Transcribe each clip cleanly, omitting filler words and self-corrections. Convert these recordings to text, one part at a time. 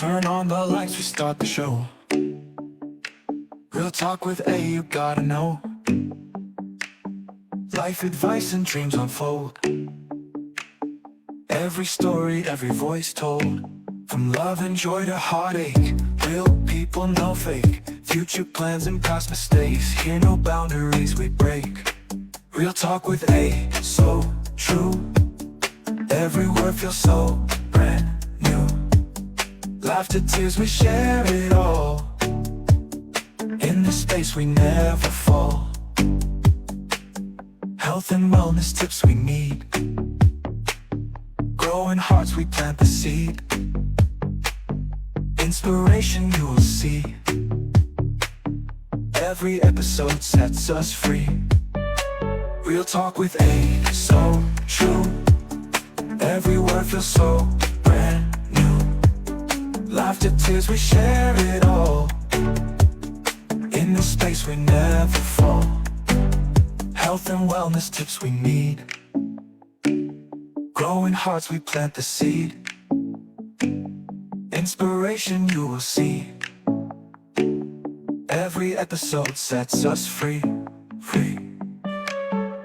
Turn on the lights, we start the show. Real talk with A, you gotta know. Life advice and dreams unfold. Every story, every voice told. From love and joy to heartache. Real people, no fake. Future plans and past mistakes. Here no boundaries we break. Real talk with A, so true. Every word feels so brand new. Laughter, tears, we share it all. In this space we never fall. Health and wellness tips we need. Growing hearts, we plant the seed. Inspiration you will see. Every episode sets us free. Real talk with A, so true. Every word feels so brand new. Laughter, tears, we share it all. In this space we never fall. Health and wellness tips we need. Growing hearts, we plant the seed. Inspiration you will see. Every episode sets us free.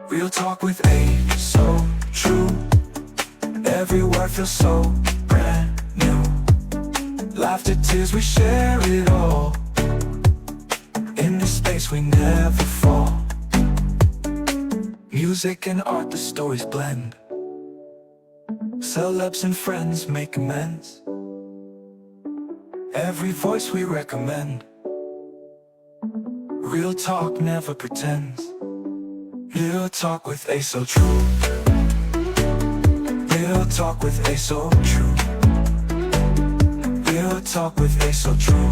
Real talk with A, so true. Every word feels so brand new. Laughter, tears, we share it all. In this space we never fall. Music and art, the stories blend. Celebs and friends make amends. Every voice we recommend. Real talk never pretends. Real talk with A, so true. Real talk with A, so true. Real talk with A, so true.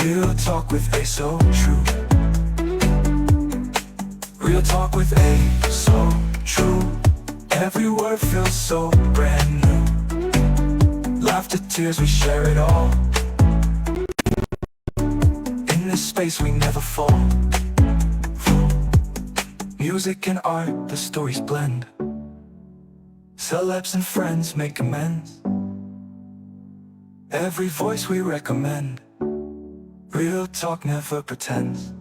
Real talk with A, so true. Real talk with A, so true. Every word feels so brand new. Laughter, tears, we share it all. In this space we never fall. Music and art, the stories blend. Celebs and friends make amends. Every voice we recommend. Real talk never pretends.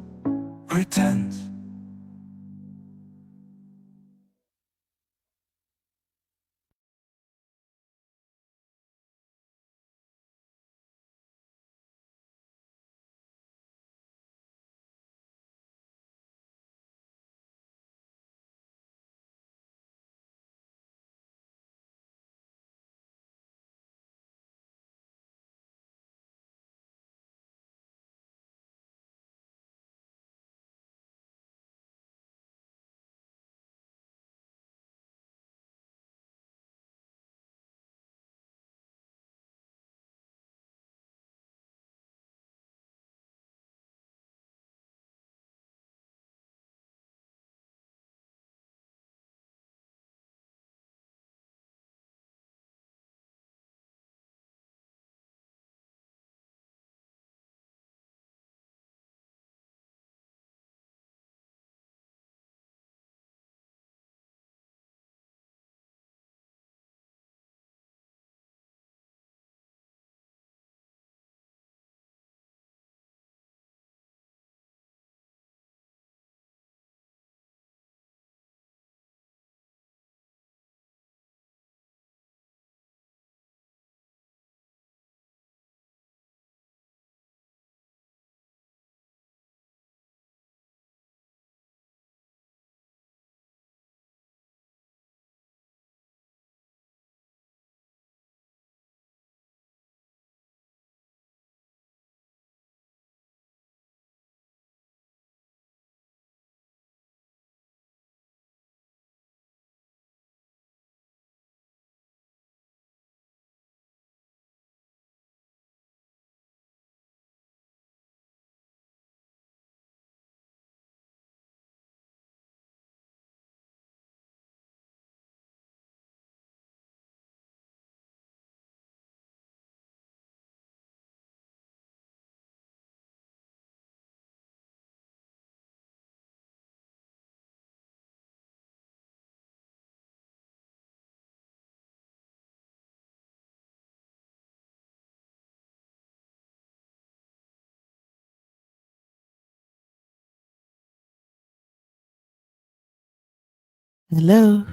Hello.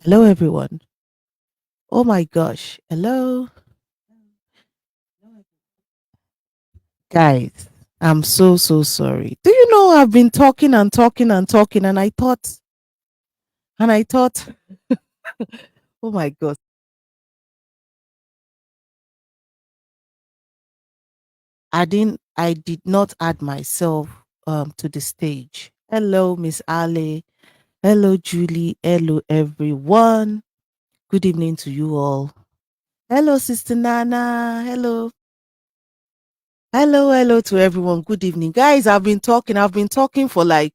Hello, everyone. Oh my gosh. Hello. Guys, I'm so, so sorry. Do you know I've been talking and talking and talking, and I thought, oh my God, I did not add myself to the stage. Hello, Miss Ali. Hello, Julie. Hello, everyone. Good evening to you all. Hello, Sister Nana. Hello. Hello to everyone. Good evening. Guys, I've been talking for like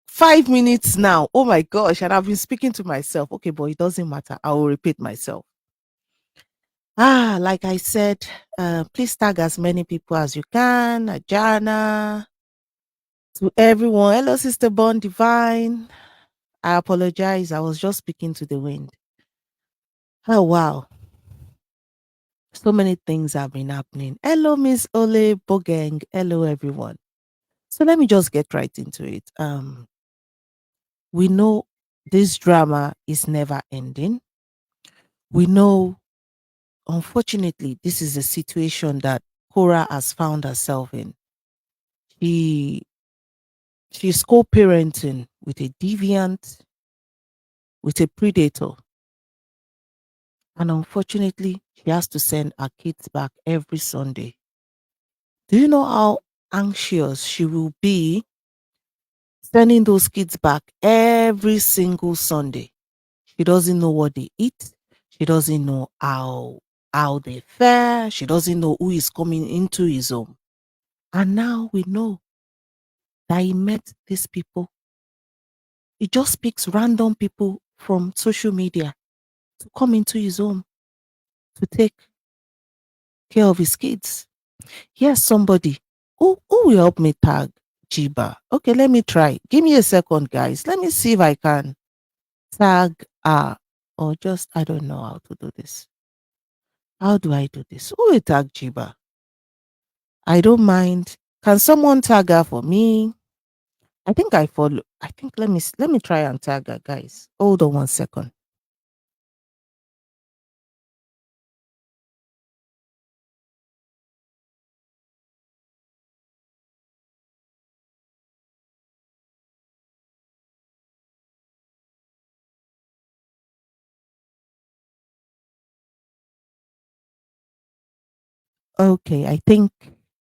5 minutes now. Oh my gosh. And I've been speaking to myself. Okay, but it doesn't matter. I will repeat myself. Like I said, please tag as many people as you can. Ajana, to everyone. Hello, Sister Born Divine. I apologize. I was just speaking to the wind. Oh, wow. So many things have been happening. Hello, Miss Ole Bogeng. Hello, everyone. So let me just get right into it. We know this drama is never ending. We know, unfortunately, this is a situation that Cora has found herself in. She she's co-parenting with a deviant, with a predator, and unfortunately, she has to send her kids back every Sunday. Do you know how anxious she will be sending those kids back every single Sunday? She doesn't know what they eat. She doesn't know how they fare. She doesn't know who is coming into his home. And now we know that he met these people. He just picks random people from social media to come into his home to take care of his kids. Here's somebody who will help me tag Jiba. Okay, let me try. Give me a second, guys. Let me see if I can tag or just I don't know how to do this. How do I do this? Who will tag Jiba? I don't mind. Can someone tag her for me? I think I follow. I think let me try and tag her, guys. Hold on one second. Okay, I think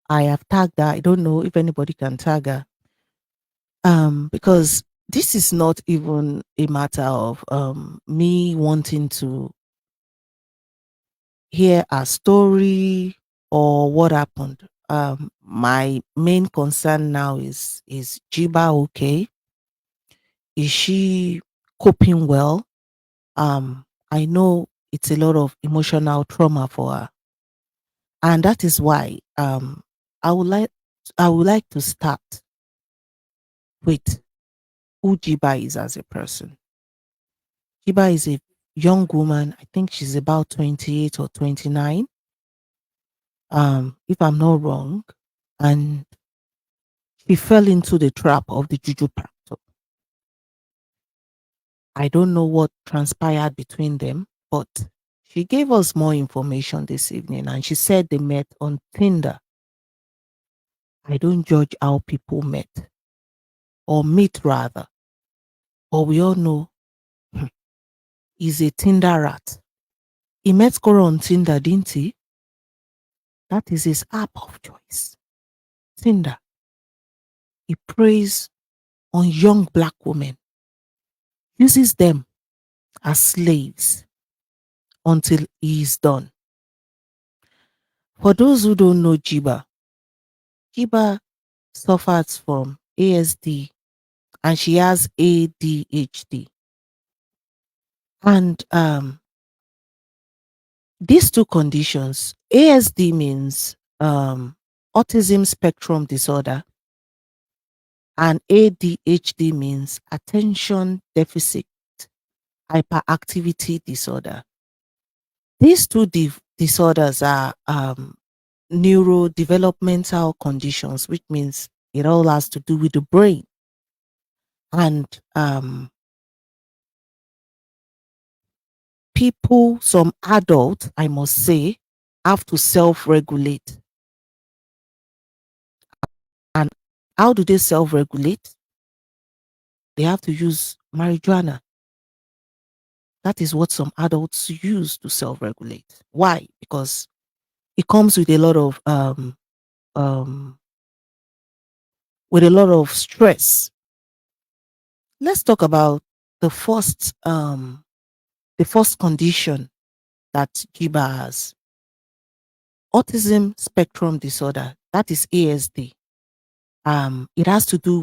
I have tagged her. I don't know if anybody can tag her. Because this is not even a matter of me wanting to hear a story or what happened. My main concern now is Jiba okay? Is she coping well? I know it's a lot of emotional trauma for her, and that is why I would like I would like to start with who Jiba is as a person. Jiba is a young woman. I think she's about 28 or 29, if I'm not wrong, and she fell into the trap of the juju practice. I don't know what transpired between them, but she gave us more information this evening, and she said they met on Tinder. I don't judge how people met or meet rather, but we all know he's a Tinder rat. He met Cora on Tinder, didn't he? That is his app of choice. Tinder. He preys on young black women, uses them as slaves until he is done. For those who don't know Jiba, Jiba suffers from ASD and she has ADHD. And these two conditions, ASD means autism spectrum disorder, and ADHD means attention deficit hyperactivity disorder. These two disorders are neurodevelopmental conditions, which means it all has to do with the brain. And people, some adults, I must say, have to self regulate. And how do they self regulate? They have to use marijuana. That is what some adults use to self regulate. Why? Because it comes with a lot of um stress. Let's talk about the first condition that Giba has: autism spectrum disorder. That is ASD. It has to do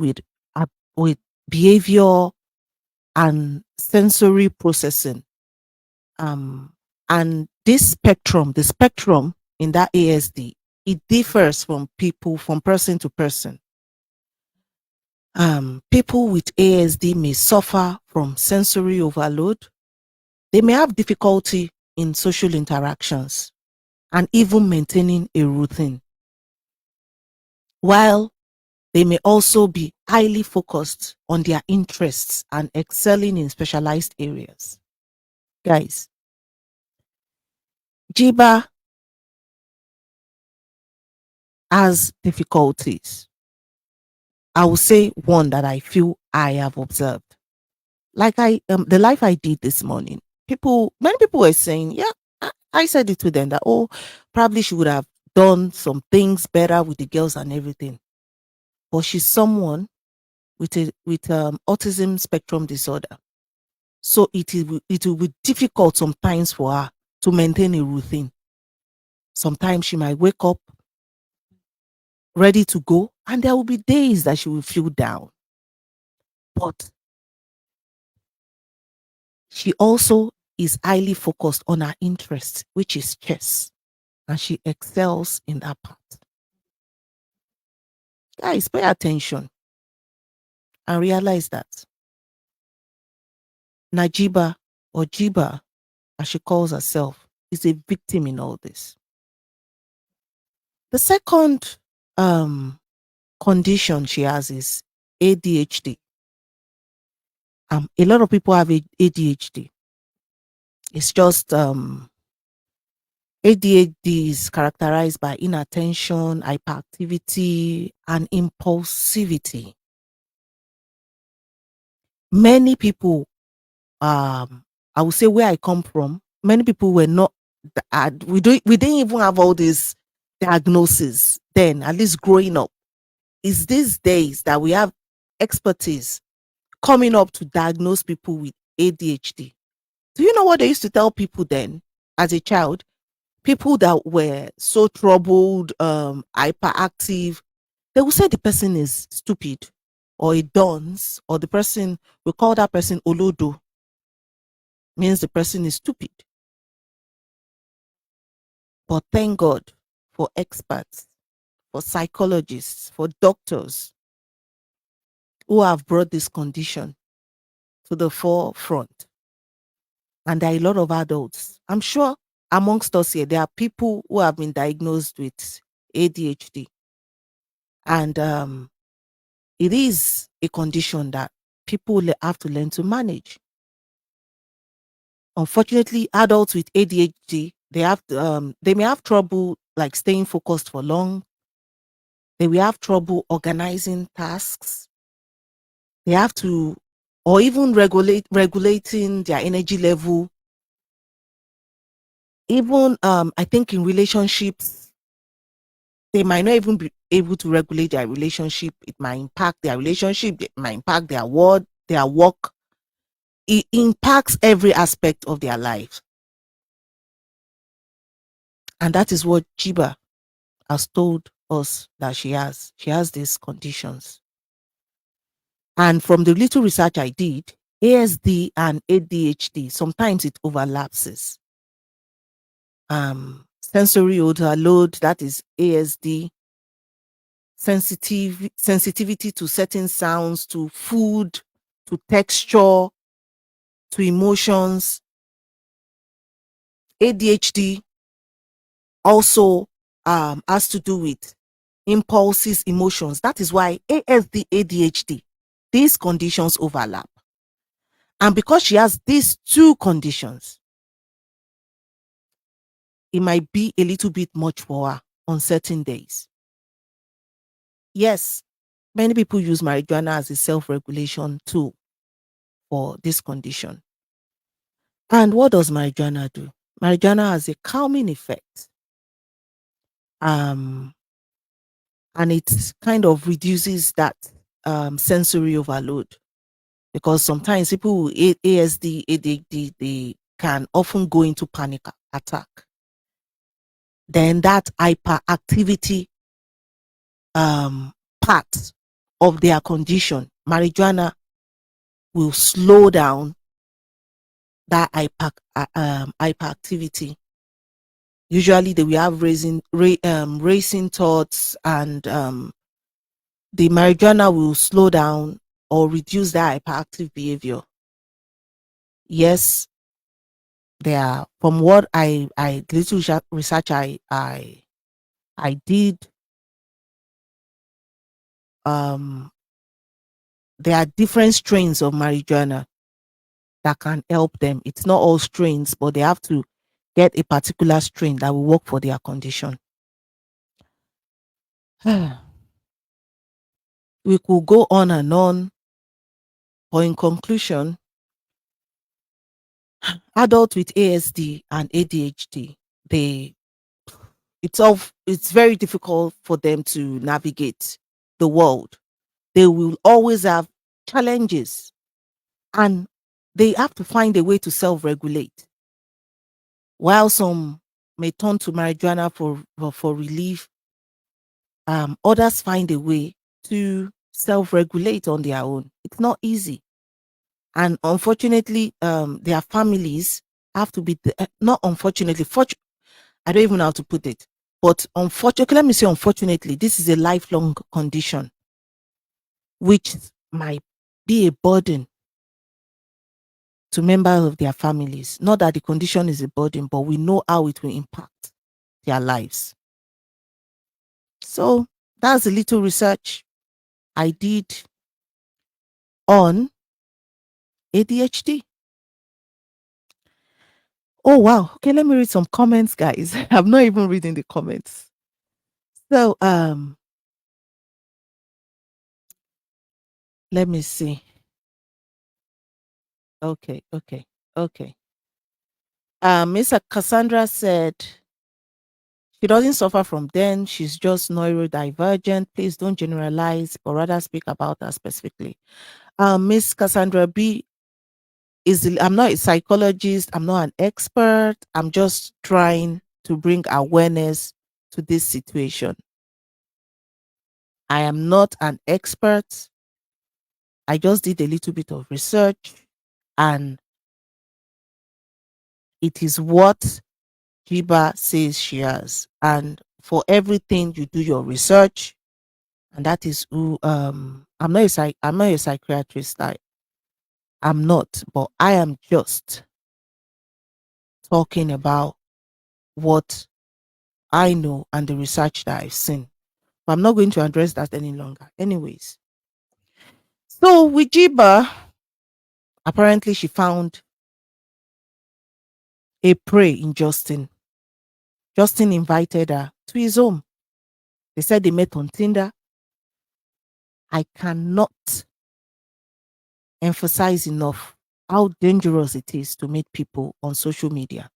with behavior and sensory processing. And this spectrum, the spectrum in that ASD, it differs from person to person. People with ASD may suffer from sensory overload. They may have difficulty in social interactions and even maintaining a routine, while they may also be highly focused on their interests and excelling in specialized areas. Guys, Jiba has difficulties. I will say one that I feel I have observed. Like the life I did this morning, many people were saying, yeah, I said it to them that, oh, probably she would have done some things better with the girls and everything. But she's someone with autism spectrum disorder. So it will be difficult sometimes for her to maintain a routine. Sometimes she might wake up ready to go, and there will be days that she will feel down. But she also is highly focused on her interest, which is chess, and she excels in that part. Guys, pay attention and realize that Najiba, or Jiba, as she calls herself, is a victim in all this. The second condition she has is ADHD. A lot of people have ADHD. It's just ADHD is characterized by inattention, hyperactivity, and impulsivity. Many people, I would say where I come from, many people were not. We didn't even have all these diagnoses then. At least growing up, it's these days that we have expertise coming up to diagnose people with ADHD. Do you know what they used to tell people then as a child? People that were so troubled, hyperactive, they will say the person is stupid or a dunce, or the person, we call that person Olodo, means the person is stupid. But thank God for experts, for psychologists, for doctors who have brought this condition to the forefront. And there are a lot of adults. I'm sure amongst us here, there are people who have been diagnosed with ADHD. And it is a condition that people have to learn to manage. Unfortunately, adults with ADHD, they may have trouble like staying focused for long. They will have trouble organizing tasks. They have to, or even regulating their energy level. Even I think in relationships, they might not even be able to regulate their relationship. It might impact their relationship. It might impact their work. It impacts every aspect of their life. And that is what Jiba has told us that she has. She has these conditions. And from the little research I did, ASD and ADHD, sometimes it overlaps. Sensory overload, that is ASD, sensitivity to certain sounds, to food, to texture, to emotions. ADHD also has to do with impulses, emotions. That is why ASD, ADHD, these conditions overlap. And because she has these two conditions, it might be a little bit much for her on certain days. Yes, many people use marijuana as a self-regulation tool for this condition. And what does marijuana do? Marijuana has a calming effect. And it kind of reduces that sensory overload, because sometimes people with ASD, ADHD, they can often go into panic attack. Then that hyperactivity part of their condition, marijuana will slow down that hyperactivity. Usually they will have racing thoughts, and the marijuana will slow down or reduce that hyperactive behavior. Yes, there are, from what I little research I did, there are different strains of marijuana that can help them. It's not all strains, but they have to get a particular strain that will work for their condition. We could go on and on, but in conclusion, adults with ASD and ADHD, they it's very difficult for them to navigate the world. They will always have challenges, and they have to find a way to self-regulate. While some may turn to marijuana for relief, others find a way to self-regulate on their own. It's not easy, and unfortunately, their families have to be not unfortunately. I don't even know how to put it, but unfortunately, let me say unfortunately, this is a lifelong condition, which might be a burden to members of their families. Not that the condition is a burden, but we know how it will impact their lives. So that's a little research I did on ADHD. Oh wow. Okay, let me read some comments, guys. I'm not even reading the comments. So let me see. Okay, okay, okay. Miss Cassandra said she doesn't suffer from then, she's just neurodivergent. Please don't generalize, but rather speak about her specifically. Miss Cassandra B I'm not a psychologist, I'm not an expert. I'm just trying to bring awareness to this situation. I am not an expert. I just did a little bit of research, and it is what Jiba says she has. And for everything you do your research, and that is who I'm not a psychiatrist. I'm not, but I am just talking about what I know and the research that I've seen. But I'm not going to address that any longer. Anyways. So with Jiba, apparently she found a prey in Justin. Justin invited her to his home. They said they met on Tinder. I cannot emphasize enough how dangerous it is to meet people on social media.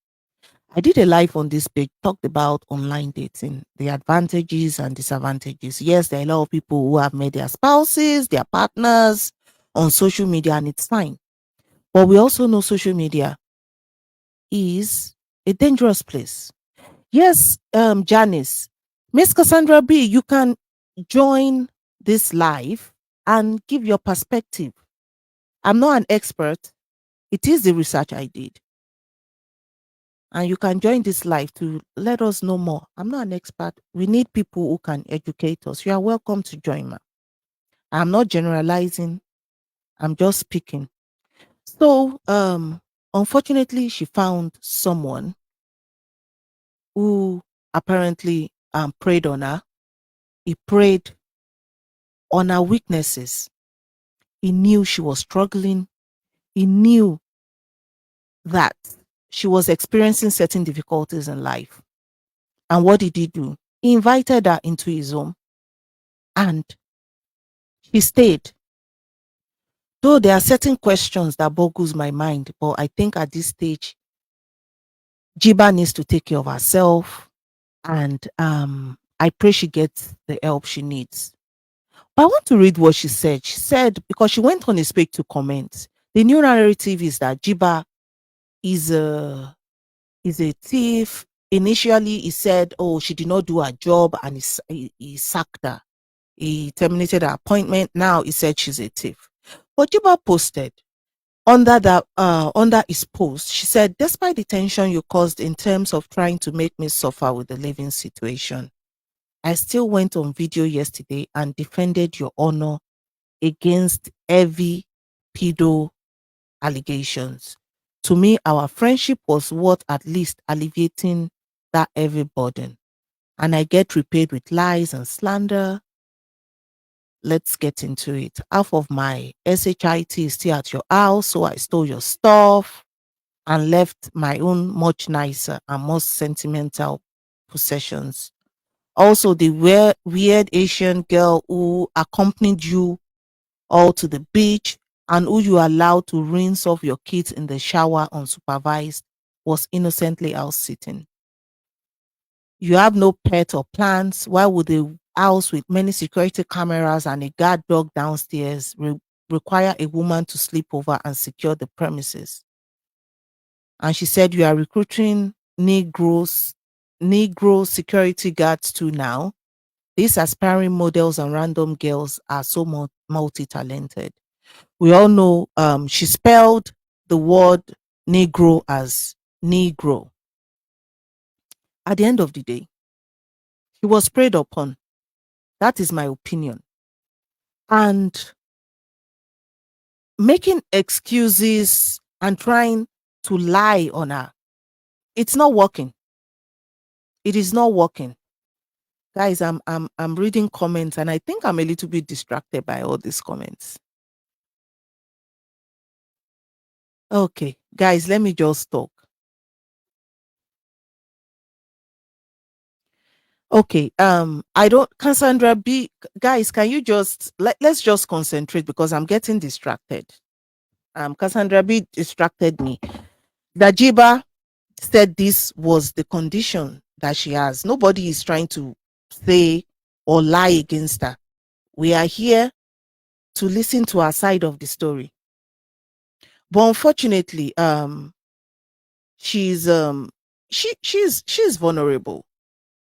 I did a live on this page, talked about online dating, the advantages and disadvantages. Yes, there are a lot of people who have met their spouses, their partners on social media, and it's fine. But we also know social media is a dangerous place. Yes, Janice, Miss Cassandra B, you can join this live and give your perspective. I'm not an expert. It is the research I did. And you can join this live to let us know more. I'm not an expert. We need people who can educate us. You are welcome to join me. I'm not generalizing. I'm just speaking. So, unfortunately, she found someone who apparently preyed on her. He preyed on her weaknesses. He knew she was struggling. He knew that she was experiencing certain difficulties in life. And what did he do? He invited her into his home and she stayed. Though there are certain questions that boggles my mind, but I think at this stage, Jiba needs to take care of herself, and I pray she gets the help she needs. But I want to read what she said. She said, because she went on his page to comment, the new narrative is that Jiba is a thief. Initially, he said, "Oh, she did not do her job," and he sacked her. He terminated her appointment. Now he said she's a thief. But Jiba posted under his post. She said, "Despite the tension you caused in terms of trying to make me suffer with the living situation, I still went on video yesterday and defended your honor against heavy pedo allegations. To me, our friendship was worth at least alleviating that heavy burden. And I get repaid with lies and slander. Let's get into it. Half of my SHIT is still at your house, so I stole your stuff and left my own much nicer and more sentimental possessions. Also, the weird Asian girl who accompanied you all to the beach and who you allowed to rinse off your kids in the shower unsupervised was innocently house sitting. You have no pet or plants. Why would a house with many security cameras and a guard dog downstairs require a woman to sleep over and secure the premises? And she said you are recruiting Negro security guards too now. These aspiring models and random girls are so multi-talented. We all know she spelled the word Negro as Negro. At the end of the day, he was preyed upon. That is my opinion. And making excuses and trying to lie on her, it's not working. It is not working. Guys, I'm reading comments and I think I'm a little bit distracted by all these comments. Okay, guys, let me just talk. Okay, I don't Cassandra B, guys, can you just let's just concentrate because I'm getting distracted. Cassandra B distracted me. Dajiba said this was the condition that she has. Nobody is trying to say or lie against her. We are here to listen to her side of the story. But unfortunately, she's she's vulnerable.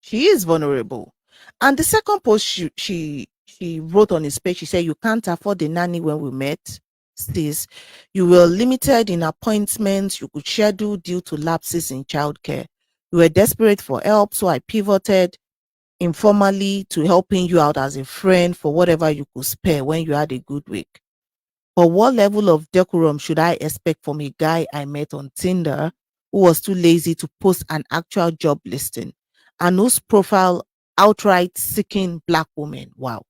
She is vulnerable. And the second post she wrote on his page, she said, "You can't afford the nanny when we met. Sis, you were limited in appointments you could schedule due to lapses in childcare. You were desperate for help, so I pivoted informally to helping you out as a friend for whatever you could spare when you had a good week. But what level of decorum should I expect from a guy I met on Tinder who was too lazy to post an actual job listing and whose profile outright seeking black women? Wow.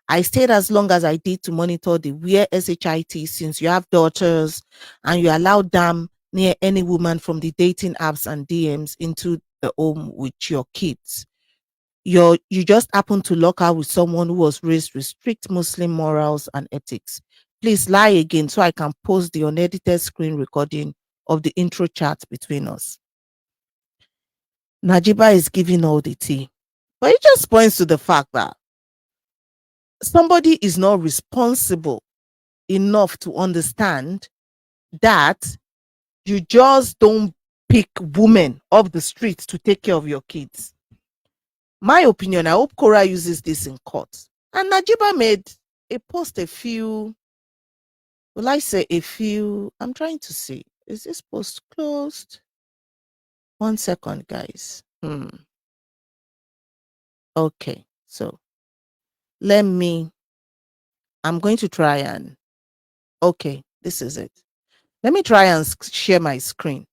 I stayed as long as I did to monitor the weird SHIT since you have daughters and you allow them near any woman from the dating apps and DMs into the home with your kids. You just happen to lock out with someone who was raised with strict Muslim morals and ethics. Please lie again so I can post the unedited screen recording of the intro chat between us." Najiba is giving all the tea. But it just points to the fact that somebody is not responsible enough to understand that you just don't pick women off the street to take care of your kids. My opinion, I hope Cora uses this in court. And Najiba made a post a few, will I say a few? I'm trying to see. Is this post closed? 1 second, guys. Okay, so I'm going to try and, okay, this is it. Let me try and share my screen.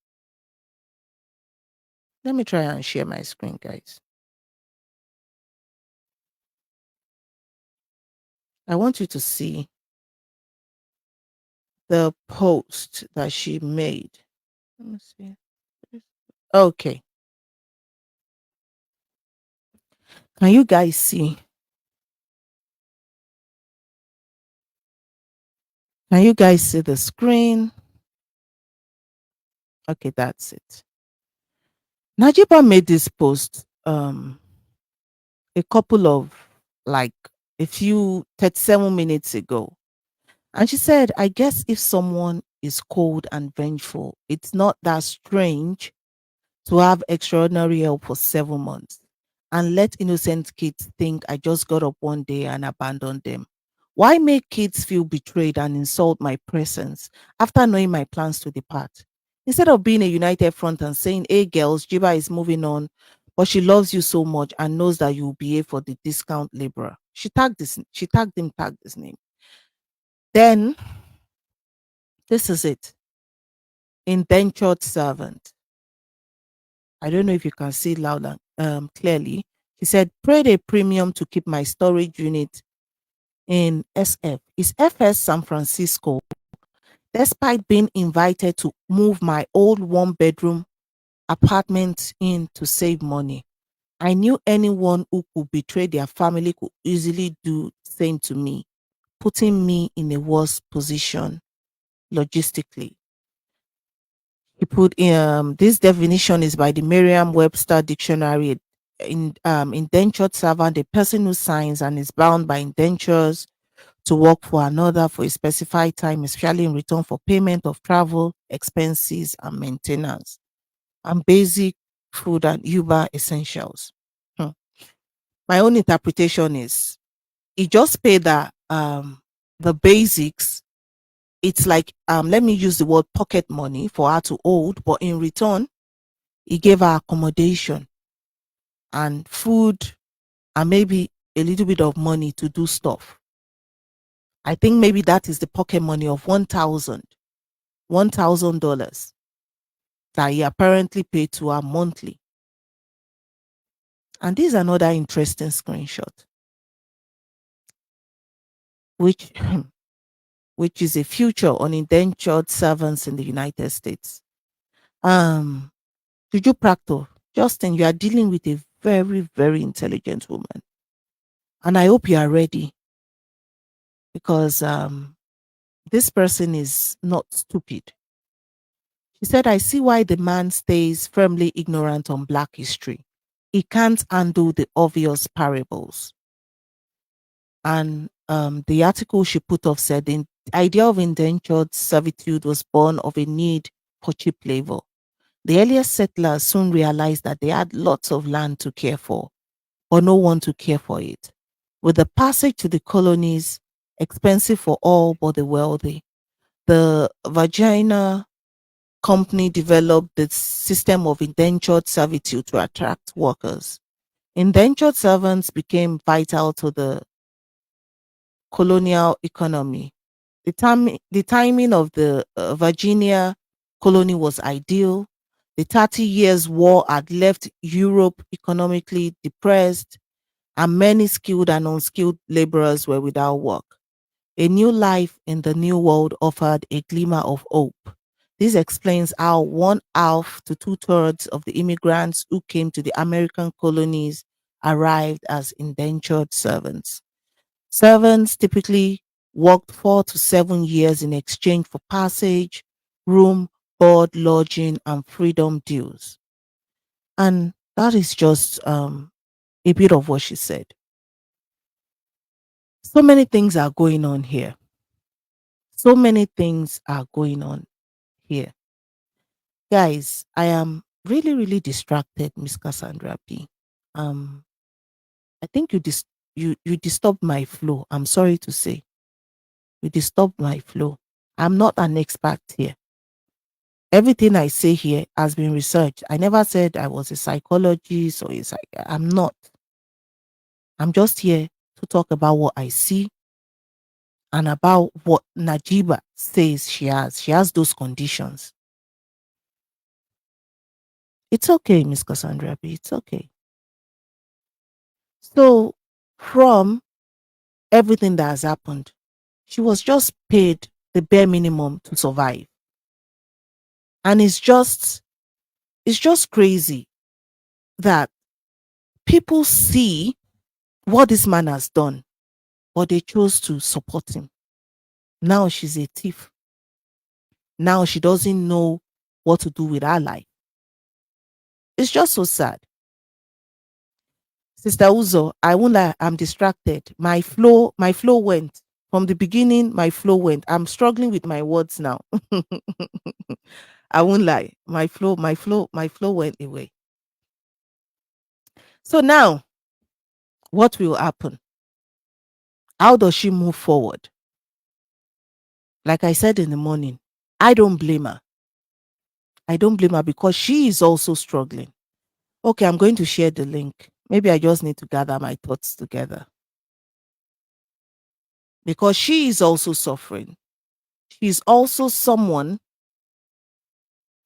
Let me try and share my screen, guys. I want you to see the post that she made. Let me see. Okay. Can you guys see? Can you guys see the screen? Okay, that's it. Najiba made this post a couple of like a few 37 minutes ago. And she said, I guess if someone is cold and vengeful, it's not that strange to have extraordinary help for 7 months and let innocent kids think I just got up one day and abandoned them. Why make kids feel betrayed and insult my presence after knowing my plans to depart? Instead of being a united front and saying, hey girls, Jiba is moving on, but she loves you so much and knows that you will behave for the discount laborer. She tagged his name. Then this is it. Indentured servant. I don't know if you can see loud and clearly. He said, paid a premium to keep my storage unit in SF. Is FS San Francisco, despite being invited to move my old one bedroom apartment in to save money. I knew anyone who could betray their family could easily do the same to me, putting me in a worse position logistically. He put this definition is by the Merriam-Webster dictionary. In indentured servant, a person who signs and is bound by indentures to work for another for a specified time, especially in return for payment of travel expenses and maintenance and basic food and Uber essentials. Hmm. My own interpretation is he just paid the basics. It's like let me use the word pocket money for her to hold, but in return he gave her accommodation and food and maybe a little bit of money to do stuff. I think maybe that is the pocket money of $1,000 that he apparently paid to her monthly. And this is another interesting screenshot, which which is a future on indentured servants in the United States. Um, Juju Practo, Justin, you are dealing with a very, very intelligent woman. And I hope you are ready because this person is not stupid. She said, I see why the man stays firmly ignorant on Black history. He can't undo the obvious parables. And the article she put off said the idea of indentured servitude was born of a need for cheap labor. The earliest settlers soon realized that they had lots of land to care for, but no one to care for it. With the passage to the colonies, expensive for all but the wealthy, the Virginia company developed the system of indentured servitude to attract workers. Indentured servants became vital to the colonial economy. The timing of the Virginia colony was ideal. The 30 Years' War had left Europe economically depressed, and many skilled and unskilled laborers were without work. A new life in the New World offered a glimmer of hope. This explains how one half to two-thirds of the immigrants who came to the American colonies arrived as indentured servants. Servants typically worked 4 to 7 years in exchange for passage, room, board, lodging, and freedom deals. And that is just a bit of what she said. So many things are going on here. So many things are going on here. Guys, I am really, really distracted, Miss Cassandra P. Um, I think you disturbed my flow. I'm sorry to say. You disturbed my flow. I'm not an expert here. Everything I say here has been researched. I never said I was a psychologist or I'm not. I'm just here to talk about what I see and about what Najiba says she has. She has those conditions. It's okay, Miss Cassandra B. It's okay. So, from everything that has happened, she was just paid the bare minimum to survive. And it's just crazy that people see. what this man has done, but they chose to support him. Now she's a thief. Now she doesn't know what to do with her life. It's just so sad. Sister Uzo, I won't lie, I'm distracted. My flow went. From the beginning, my flow went. I'm struggling with my words now. I won't lie. My flow went away. So now, what will happen? How does she move forward? Like I said in the morning, I don't blame her. I don't blame her because she is also struggling. Okay, I'm going to share the link. Maybe I just need to gather my thoughts together because she is also suffering. She's also someone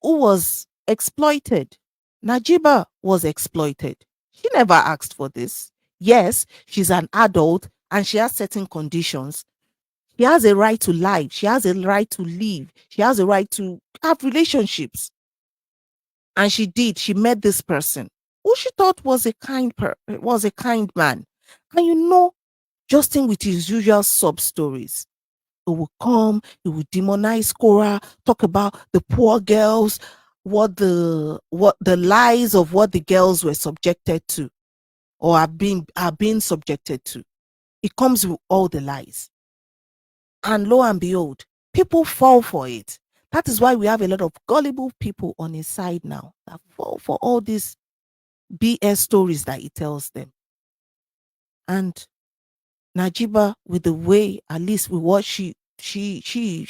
who was exploited. Najiba was exploited. She never asked for this. Yes, she's an adult and she has certain conditions. She has a right to life. She has a right to live. She has a right to have relationships. And she did. She met this person who she thought was a kind man. And Justin with his usual sub stories. He will come, he will demonize Cora, talk about the poor girls, what the lies of what the girls were subjected to or are being subjected to. It comes with all the lies. And lo and behold, people fall for it. That is why we have a lot of gullible people on his side now that fall for all these BS stories that he tells them. And Najiba, with the way, at least with what she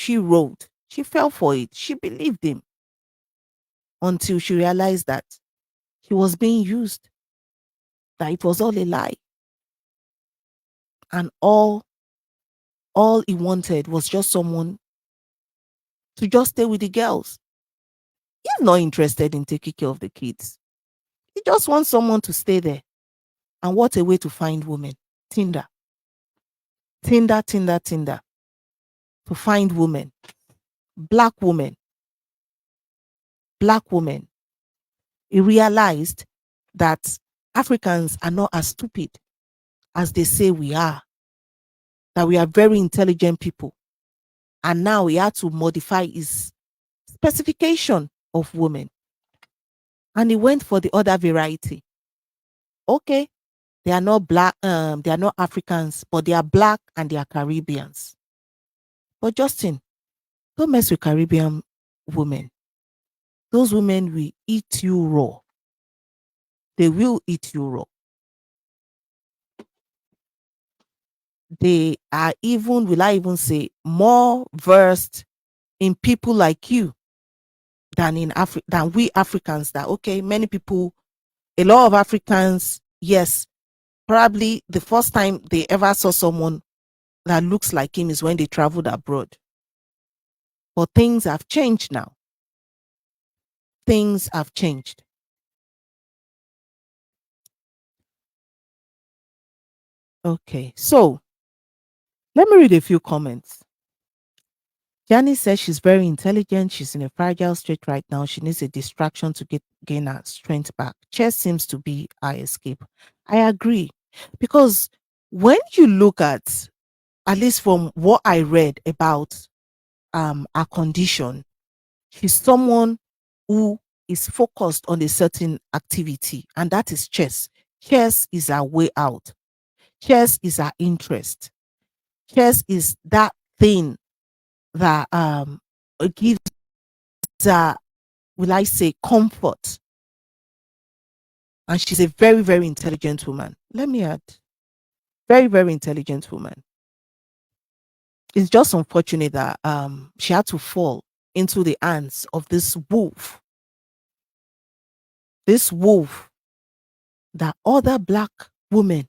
wrote, she fell for it. She believed him until she realized that he was being used, that it was all a lie. And all he wanted was just someone to just stay with the girls. He's not interested in taking care of the kids. He just wants someone to stay there. And what a way to find women. Tinder. Tinder, Tinder, Tinder. To find women. Black women. Black women. He realized that Africans are not as stupid as they say we are. That we are very intelligent people. And now he had to modify his specification of women. And he went for the other variety. Okay, they are not black, they are not Africans, but they are black and they are Caribbeans. But Justin, don't mess with Caribbean women. Those women will eat you raw. They will eat you raw. They are even, will I even say, more versed in people like you than we Africans. That okay, many people, a lot of Africans, yes, probably the first time they ever saw someone that looks like him is when they traveled abroad. But things have changed now. Things have changed. Okay, so let me read a few comments. Janice says she's very intelligent. She's in a fragile state right now. She needs a distraction to gain her strength back. Chess seems to be her escape. I agree. Because when you look at least from what I read about her condition, she's someone who is focused on a certain activity, and that is chess. Chess is her way out. Chess is her interest. Chess is that thing that gives her, will I say, comfort. And she's a very, very intelligent woman. Let me add, very, very intelligent woman. It's just unfortunate that she had to fall into the hands of this wolf. This wolf that other black women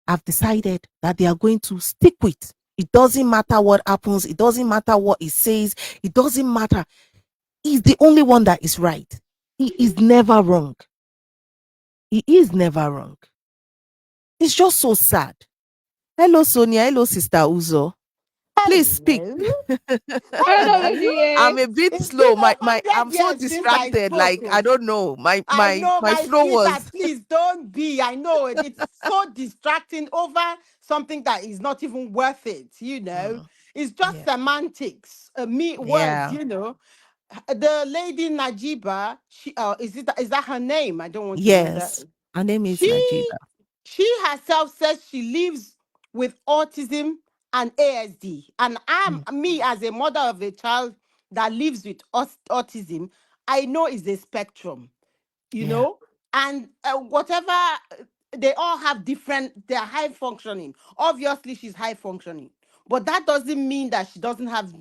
have decided that they are going to stick with. It doesn't matter what happens. It doesn't matter what he says. It doesn't matter. He's the only one that is right. He is never wrong. He is never wrong. It's just so sad. Hello, Sonia. Hello, Sister Uzo. Please speak. Hello? Hello, Hello? I'm VVS. a bit It's slow. been My over my 100 I'm so years since I distracted. spoke. Like I Oh. don't know. My I my know, my my flow sweetheart, was please don't be. I know it's so distracting over something that is not even worth it, you know. Mm, It's just yeah. semantics, me words, Yeah. you know. The lady Najiba, she is that her name? I don't want to render. Yes. Her name is She Najiba. she herself says she lives with autism and ASD. And I'm Mm, me as a mother of a child that lives with autism, I know is a spectrum, you yeah. know, and whatever they all have different, they're high functioning. Obviously she's high functioning, but that doesn't mean that she doesn't have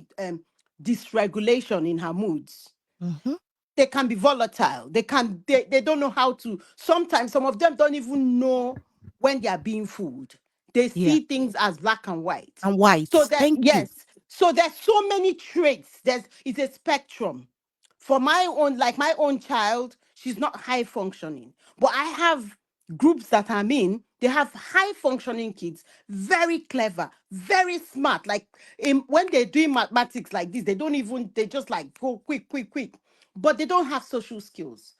dysregulation in her moods. Mm-hmm. They can be volatile. They don't know how to. Sometimes some of them don't even know when they are being fooled. They Yeah. see things as black and white. And white. So that, Thank you. yes, so there's so many traits. It's a spectrum. For my own, like my own child, she's not high functioning, but I have groups that I'm in. They have high functioning kids, very clever, very smart. Like when they're doing mathematics like this, they just like go quick, quick, quick, but they don't have social skills.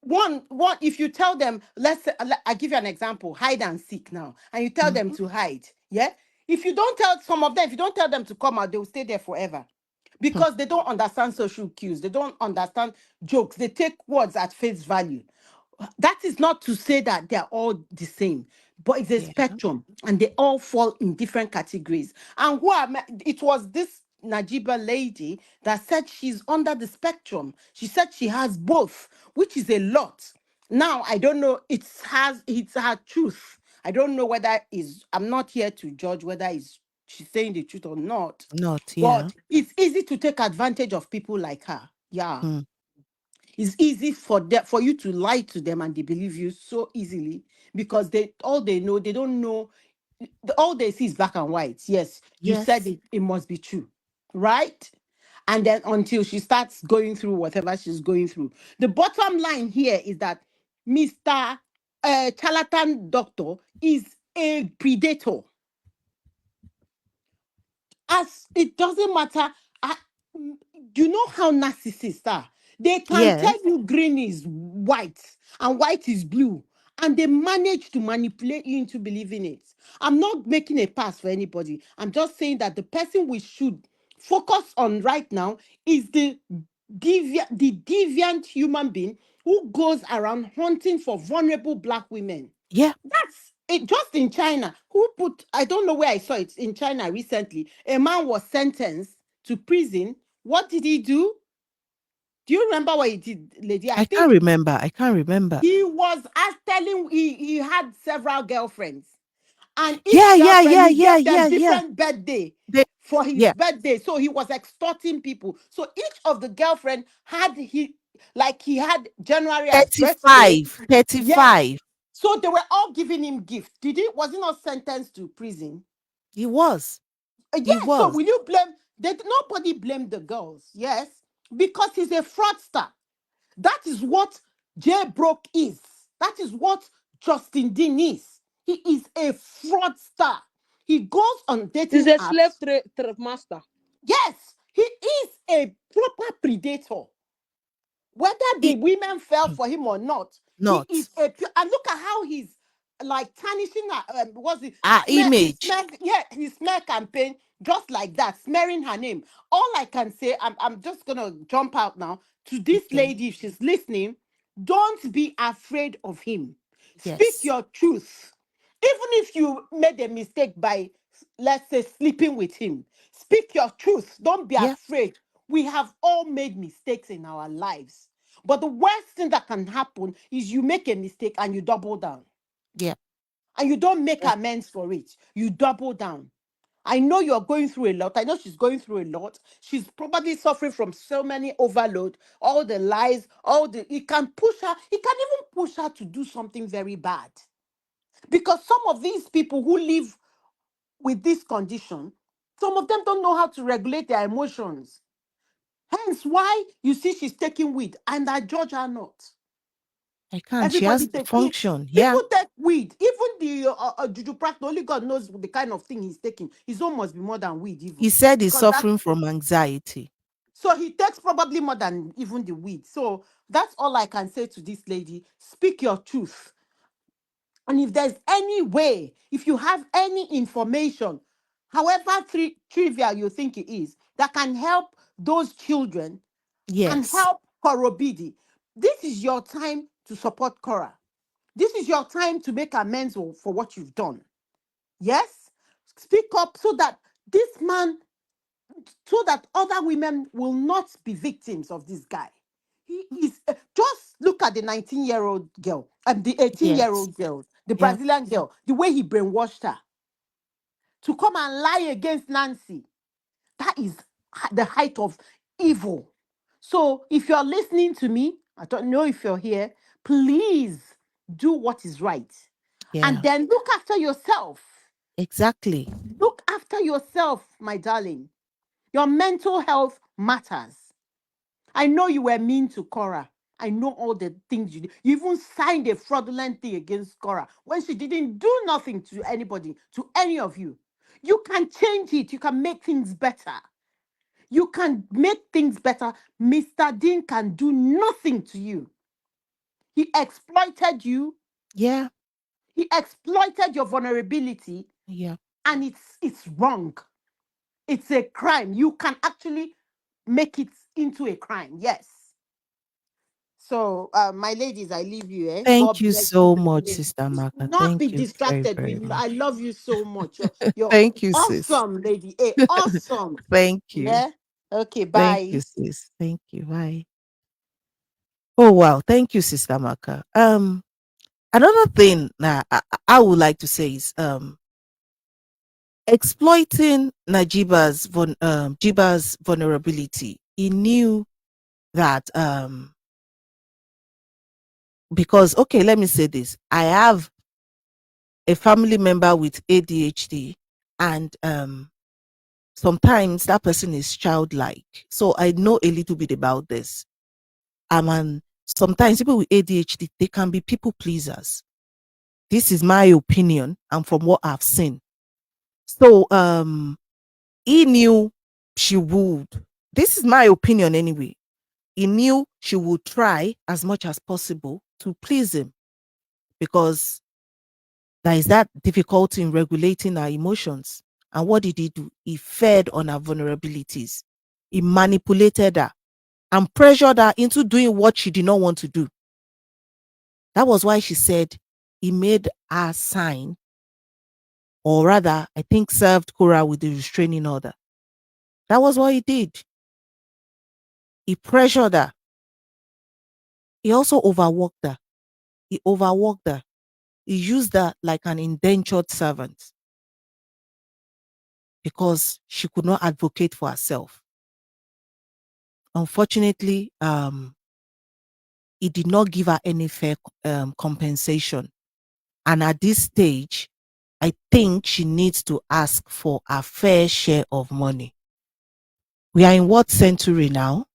One, if you tell them, let's say, I give you an example, hide and seek now, and you tell them Mm-hmm. to hide, yeah. If you don't tell some of them, if you don't tell them to come out, they will stay there forever Hmm. because they don't understand social cues. They don't understand jokes. They take words at face value. That is not to say that they're all the same, but it's a Yeah. spectrum and they all fall in different categories. And it was this Najiba lady that said she's under the spectrum. She said she has both, which is a lot. Now I don't know, it's her truth. I don't know whether is I'm not here to judge whether is she's saying the truth or not. Not, yeah. But it's easy to take advantage of people like her. Yeah, Mm. it's easy for you to lie to them and they believe you so easily because they know, they don't know, all they see is black and white. Yes, you said Yes. it must be true, right? And then until she starts going through whatever she's going through. The bottom line here is that Mr. Charlatan Doctor is a predator. As it doesn't matter. I, you know how narcissists are. They can tell Yes. you green is white and white is blue, and they manage to manipulate you into believing it. I'm not making a pass for anybody. I'm just saying that the person we should focus on right now is the deviant human being who goes around hunting for vulnerable black women. Yeah. That's it. Just in China, I don't know where I saw it in China recently. A man was sentenced to prison. What did he do? Do you remember what he did, lady? I I can't think remember. I can't remember. he was telling he had several girlfriends, and Yeah, each yeah, girlfriend yeah, he yeah, gave yeah, them yeah. different birthday They, for his yeah. birthday. So he was extorting people. So each of the girlfriend had he had January as birthday. 35. Yes. 35. So they were all giving him gifts. Was he not sentenced to prison? He was. He Yes. So was. will you blame? Nobody blamed the girls. Yes, because he's a fraudster. That is what Jay Broke is. That is what Justin Dean is. He is a fraudster. He goes on He's dating a slave apps. master. Yes, he is a proper predator. Whether the He, women fell for him or not, he not. is a and look at how he's like tarnishing her, what's it Our image. his smear campaign just like that, smearing her name. All I can say, I'm just gonna jump out now to this Okay. lady if she's listening. Don't be afraid of him. Speak Yes. your truth. Even if you made a mistake by, let's say, sleeping with him, speak your truth. Don't be Yeah. afraid. We have all made mistakes in our lives. But the worst thing that can happen is you make a mistake and you double down. Yeah. And you don't make Yeah. amends for it. You double down. I know you're going through a lot. I know she's going through a lot. She's probably suffering from so many overload, all the lies, it can push her, it can even push her to do something very bad. Because some of these people who live with this condition, some of them don't know how to regulate their emotions. Hence why you see she's taking weed and I judge her not. I can't. She Everybody has the take function. Yeah. people take weed. Even the juju practice, only God knows the kind of thing he's taking. His own must be more than weed, He even said he's because that. suffering from anxiety. So he takes probably more than even the weed. So that's all I can say to this lady. Speak your truth. And if there's any way, if you have any information, however trivial you think it is, that can help those children and Yes. help Korobidi, this is your time to support Cora. This is your time to make amends for what you've done. Yes? Speak up so that this man, so that other women will not be victims of this guy. He is just look at the 19-year-old girl and the Yes. 18-year-old girl, the Yeah. Brazilian girl, the way he brainwashed her to come and lie against Nancy. That is the height of evil. So if you're listening to me, I don't know if you're here, please do what is right. And Yeah. then look after yourself. Exactly. Look after yourself, my darling. Your mental health matters. I know you were mean to Cora. I know all the things you did. You even signed a fraudulent thing against Cora when she didn't do nothing to anybody, to any of you. You can change it. You can make things better. You can make things better. Mr. Dean can do nothing to you. He exploited you. Yeah. He exploited your vulnerability, Yeah. and it's wrong. It's a crime. You can actually make it into a crime. Yes. So, my ladies, I leave you. Thank God you bless you. so much, Sister Do Maka. not be Thank you very, distracted. very I much. love you so much. You're Thank you, sis. awesome, lady. Hey, awesome. Thank you. Yeah. Okay. Thank you, Bye. sis. Thank you. Bye. Oh wow. Thank you, Sister Maka. Another thing that I would like to say is exploiting Jiba's vulnerability. He knew that because okay, let me say this. I have a family member with ADHD, and sometimes that person is childlike. So I know a little bit about this. And sometimes people with ADHD, they can be people pleasers. This is my opinion and from what I've seen. So he knew she would. This is my opinion anyway. He knew she would try as much as possible to please him because there is that difficulty in regulating our emotions. And what did he do? He fed on her vulnerabilities. He manipulated her and pressured her into doing what she did not want to do. That was why she said he made her sign, or rather, I think served Cora with the restraining order. That was what he did. He pressured her. He also overworked her. He overworked her. He used her like an indentured servant because she could not advocate for herself. Unfortunately, he did not give her any fair compensation. And at this stage, I think she needs to ask for a fair share of money. We are in what century now?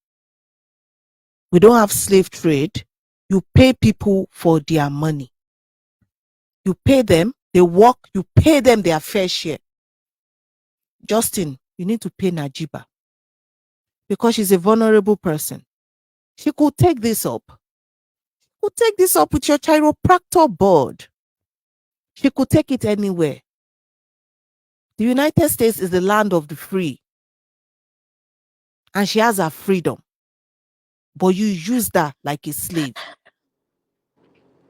We don't have slave trade. You pay people for their money. You pay them, they work, you pay them their fair share. Justin, you need to pay Najiba because she's a vulnerable person. She could take this up. She could take this up with your chiropractor board. She could take it anywhere. The United States is the land of the free. And she has her freedom. But you use that like a slave.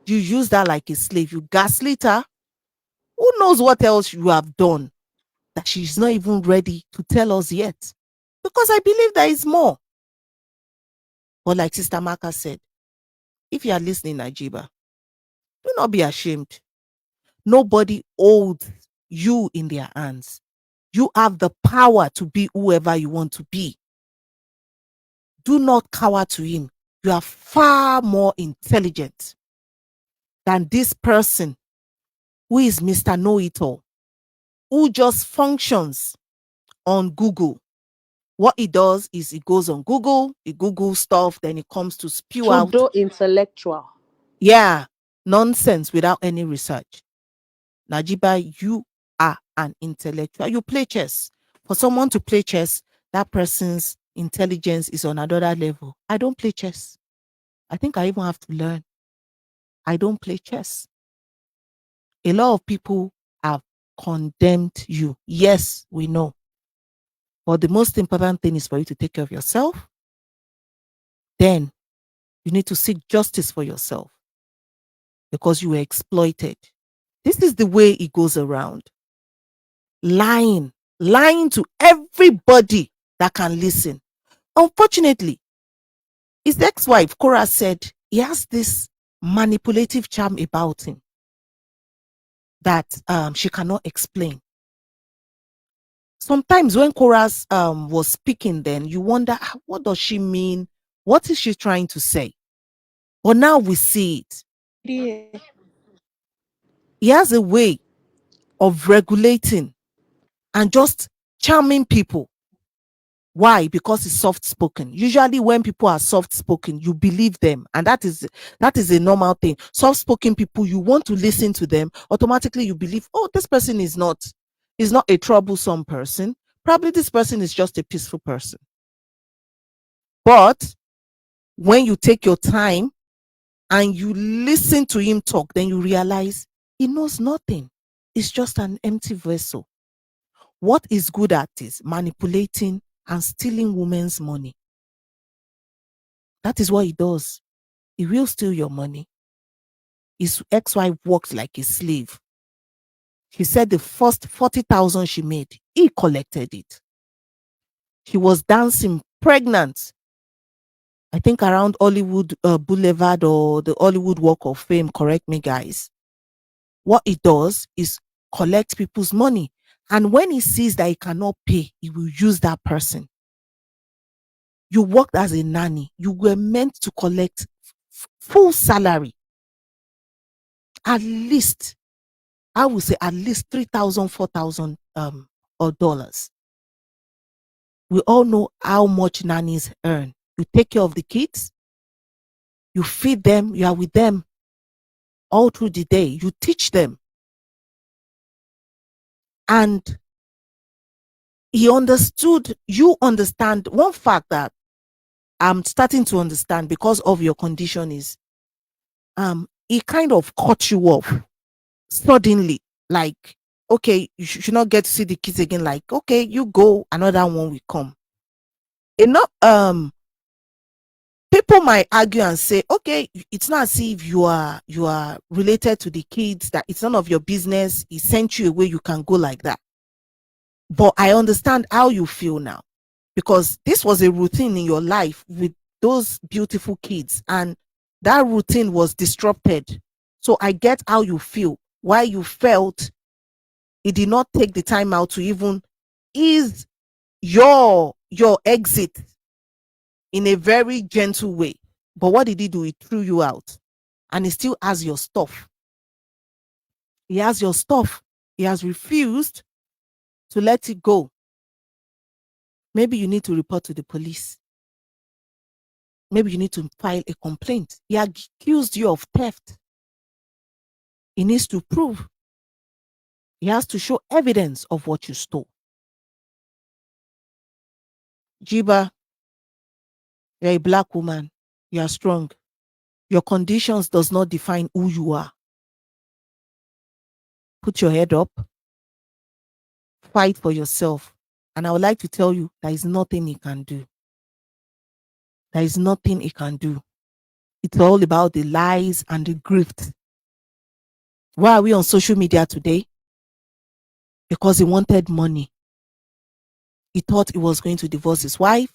You use that like a slave. You gaslit her. Who knows what else you have done that she's not even ready to tell us yet? Because I believe there is more. But like Sister Maka said, if you are listening, Najiba, do not be ashamed. Nobody holds you in their hands. You have the power to be whoever you want to be. Do not cower to him. You are far more intelligent than this person who is Mr. Know-it-all, who just functions on Google. What he does is he goes on Google, he Google stuff, then he comes to spew out. Pseudo intellectual. Yeah, nonsense without any research. Najiba, you are an intellectual. You play chess. For someone to play chess, that person's intelligence is on another level. I don't play chess. I think I even have to learn. I don't play chess. A lot of people have condemned you. Yes, we know. But the most important thing is for you to take care of yourself. Then you need to seek justice for yourself because you were exploited. This is the way it goes around. Lying to everybody that can listen. Unfortunately, his ex-wife, Cora, said he has this manipulative charm about him that she cannot explain. Sometimes when Cora's was speaking, then you wonder, what does she mean? What is she trying to say? But now we see it. Yeah. He has a way of regulating and just charming people. Why? Because he's soft spoken. Usually, when people are soft spoken, you believe them, and that is a normal thing. Soft spoken people, you want to listen to them. Automatically, you believe, oh, this person is not a troublesome person. Probably this person is just a peaceful person. But when you take your time and you listen to him talk, then you realize he knows nothing. It's just an empty vessel. What is good at is manipulating and stealing women's money. That is what he does. He will steal your money. His ex-wife worked like a slave. She said the first 40,000 she made, he collected it. She was dancing pregnant, I think around Hollywood Boulevard or the Hollywood Walk of Fame. Correct me, guys. What he does is collect people's money. And when he sees that he cannot pay, he will use that person. You worked as a nanny. You were meant to collect full salary. At least, I would say at least 3,000, 4,000 or dollars. We all know how much nannies earn. You take care of the kids, you feed them, you are with them all through the day. You teach them. And you understand one fact that I'm starting to understand because of your condition is he kind of cut you off suddenly. Like, okay, you should not get to see the kids again. Like, okay, you go, another one will come. People might argue and say, okay, it's not as if you are related to the kids, that it's none of your business. He sent you away, you can go like that. But I understand how you feel now, because this was a routine in your life with those beautiful kids, and that routine was disrupted. So I get how you feel, why you felt he did not take the time out to even ease your exit in a very gentle way. But what did he do? He threw you out. And he still has your stuff. He has your stuff. He has refused to let it go. Maybe you need to report to the police. Maybe you need to file a complaint. He accused you of theft. He needs to prove. He has to show evidence of what you stole. Jiba, you're a black woman. You are strong. Your conditions does not define who you are. Put your head up. Fight for yourself. And I would like to tell you, there is nothing he can do. There is nothing he can do. It's all about the lies and the grift. Why are we on social media today? Because he wanted money. He thought he was going to divorce his wife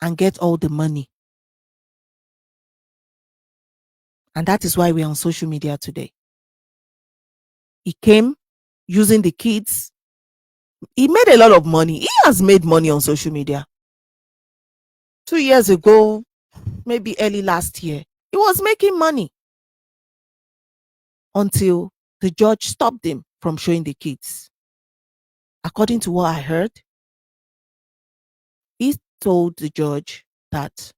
and get all the money. And that is why we're on social media today. He came using the kids. He made a lot of money. He has made money on social media. 2 years ago, maybe early last year, he was making money until the judge stopped him from showing the kids. According to what I heard, he told the judge that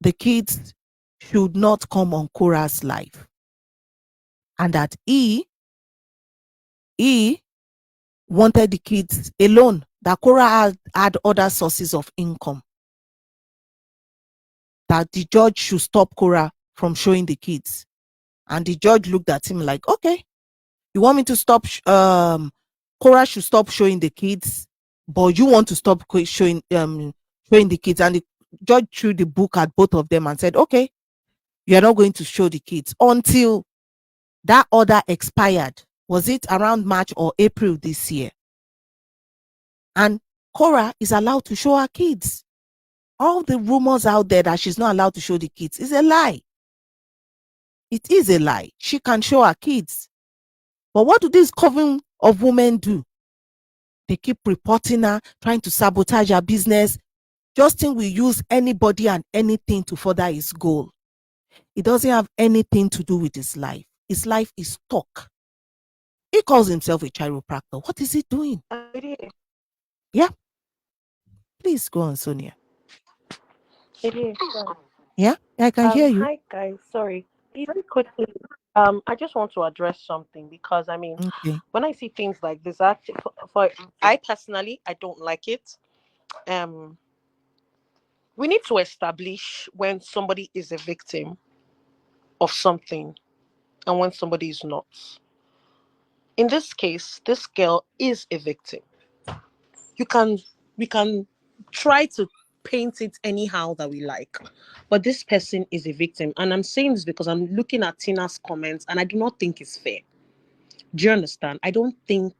the kids should not come on Korah's life, and that he wanted the kids alone, that Korah had other sources of income, that the judge should stop Korah from showing the kids. And the judge looked at him like, okay, you want me to stop, Korah should stop showing the kids, but you want to stop showing the kids. And the judge threw the book at both of them and said, okay, you're not going to show the kids until that order expired. Was it around March or April this year? And Korah is allowed to show her kids. All the rumors out there that she's not allowed to show the kids is a lie. It is a lie. She can show her kids. But what do these coven of women do? They keep reporting her, trying to sabotage her business. Justin will use anybody and anything to further his goal. It doesn't have anything to do with his life. His life is stuck. He calls himself a chiropractor. What is he doing? Yeah. Please go on, Sonia. It is. Sure. Yeah, I can hear you. Hi guys, sorry. Very quickly, I just want to address something because Okay. when I see things like this, actually, I personally, I don't like it. We need to establish when somebody is a victim of something and when somebody is not. In this case, this girl is a victim. We can try to paint it anyhow that we like, but this person is a victim. And I'm saying this because I'm looking at Tina's comments and I do not think it's fair. Do you understand? I don't think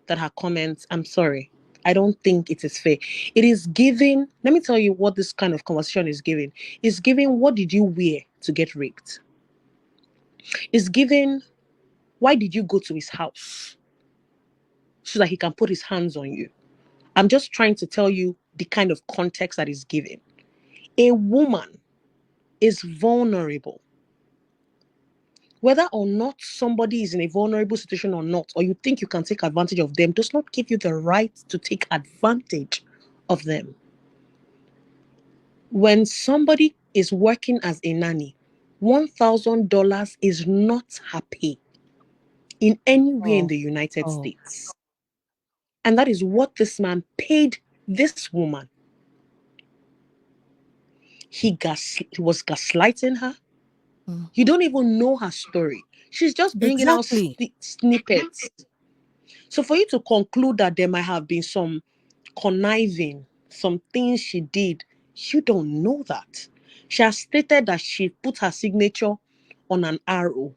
that her comments, I'm sorry, I don't think it is fair. It is giving, let me tell you what this kind of conversation is giving. It's giving, what did you wear to get raped? It's giving, why did you go to his house? So that he can put his hands on you. I'm just trying to tell you the kind of context that is given. A woman is vulnerable. Whether or not somebody is in a vulnerable situation or not, or you think you can take advantage of them, does not give you the right to take advantage of them. When somebody is working as a nanny, $1,000 is not her pay in anywhere in the United States. And that is what this man paid this woman. He was gaslighting her. You don't even know her story. She's just bringing out snippets. So for you to conclude that there might have been some conniving, some things she did, you don't know that. She has stated that she put her signature on an arrow.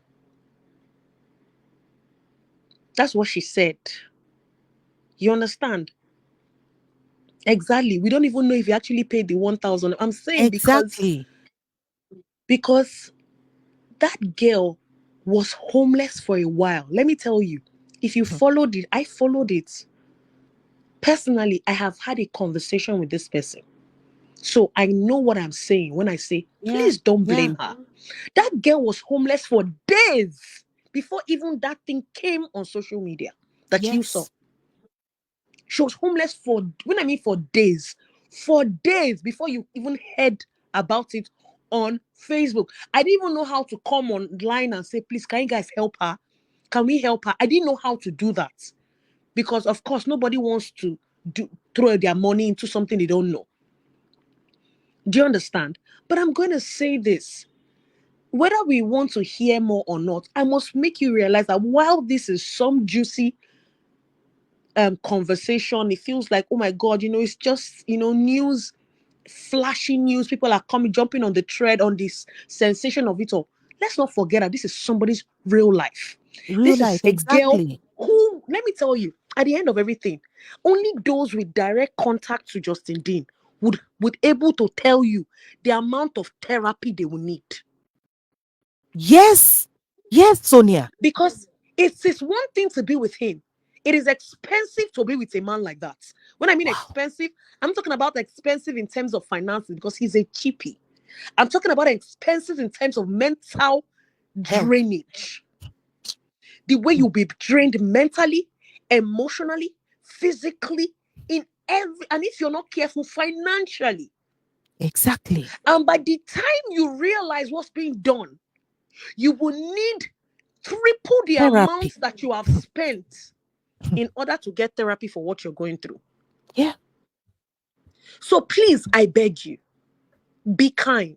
That's what she said. You understand? Exactly. We don't even know if he actually paid the 1,000. I'm saying because that girl was homeless for a while. Let me tell you, if you followed it, I followed it. Personally, I have had a conversation with this person. So I know what I'm saying when I say, please don't blame her. That girl was homeless for days before even that thing came on social media that you saw. She was homeless for days before you even heard about it on Facebook. I didn't even know how to come online and say, please, can you guys help her? Can we help her? I didn't know how to do that because, of course, nobody wants to throw their money into something they don't know. Do you understand? But I'm going to say this. Whether we want to hear more or not, I must make you realize that while this is some juicy conversation, it feels like, oh my God, it's just, news, flashy news. People are jumping on the thread on this sensation of it all. Let's not forget that this is somebody's real life. This is a girl who, let me tell you, at the end of everything, only those with direct contact to Justin Dean would able to tell you the amount of therapy they will need. Yes, Sonia. Because it's one thing to be with him. It is expensive to be with a man like that. When I mean expensive, I'm talking about expensive in terms of finances because he's a cheapie. I'm talking about expensive in terms of mental drainage. The way you'll be drained mentally, emotionally, physically, and if you're not careful, financially. Exactly. And by the time you realize what's being done, you will need triple the Therapy. amount that you have spent in order to get therapy for what you're going through. Yeah. So please, I beg you, be kind.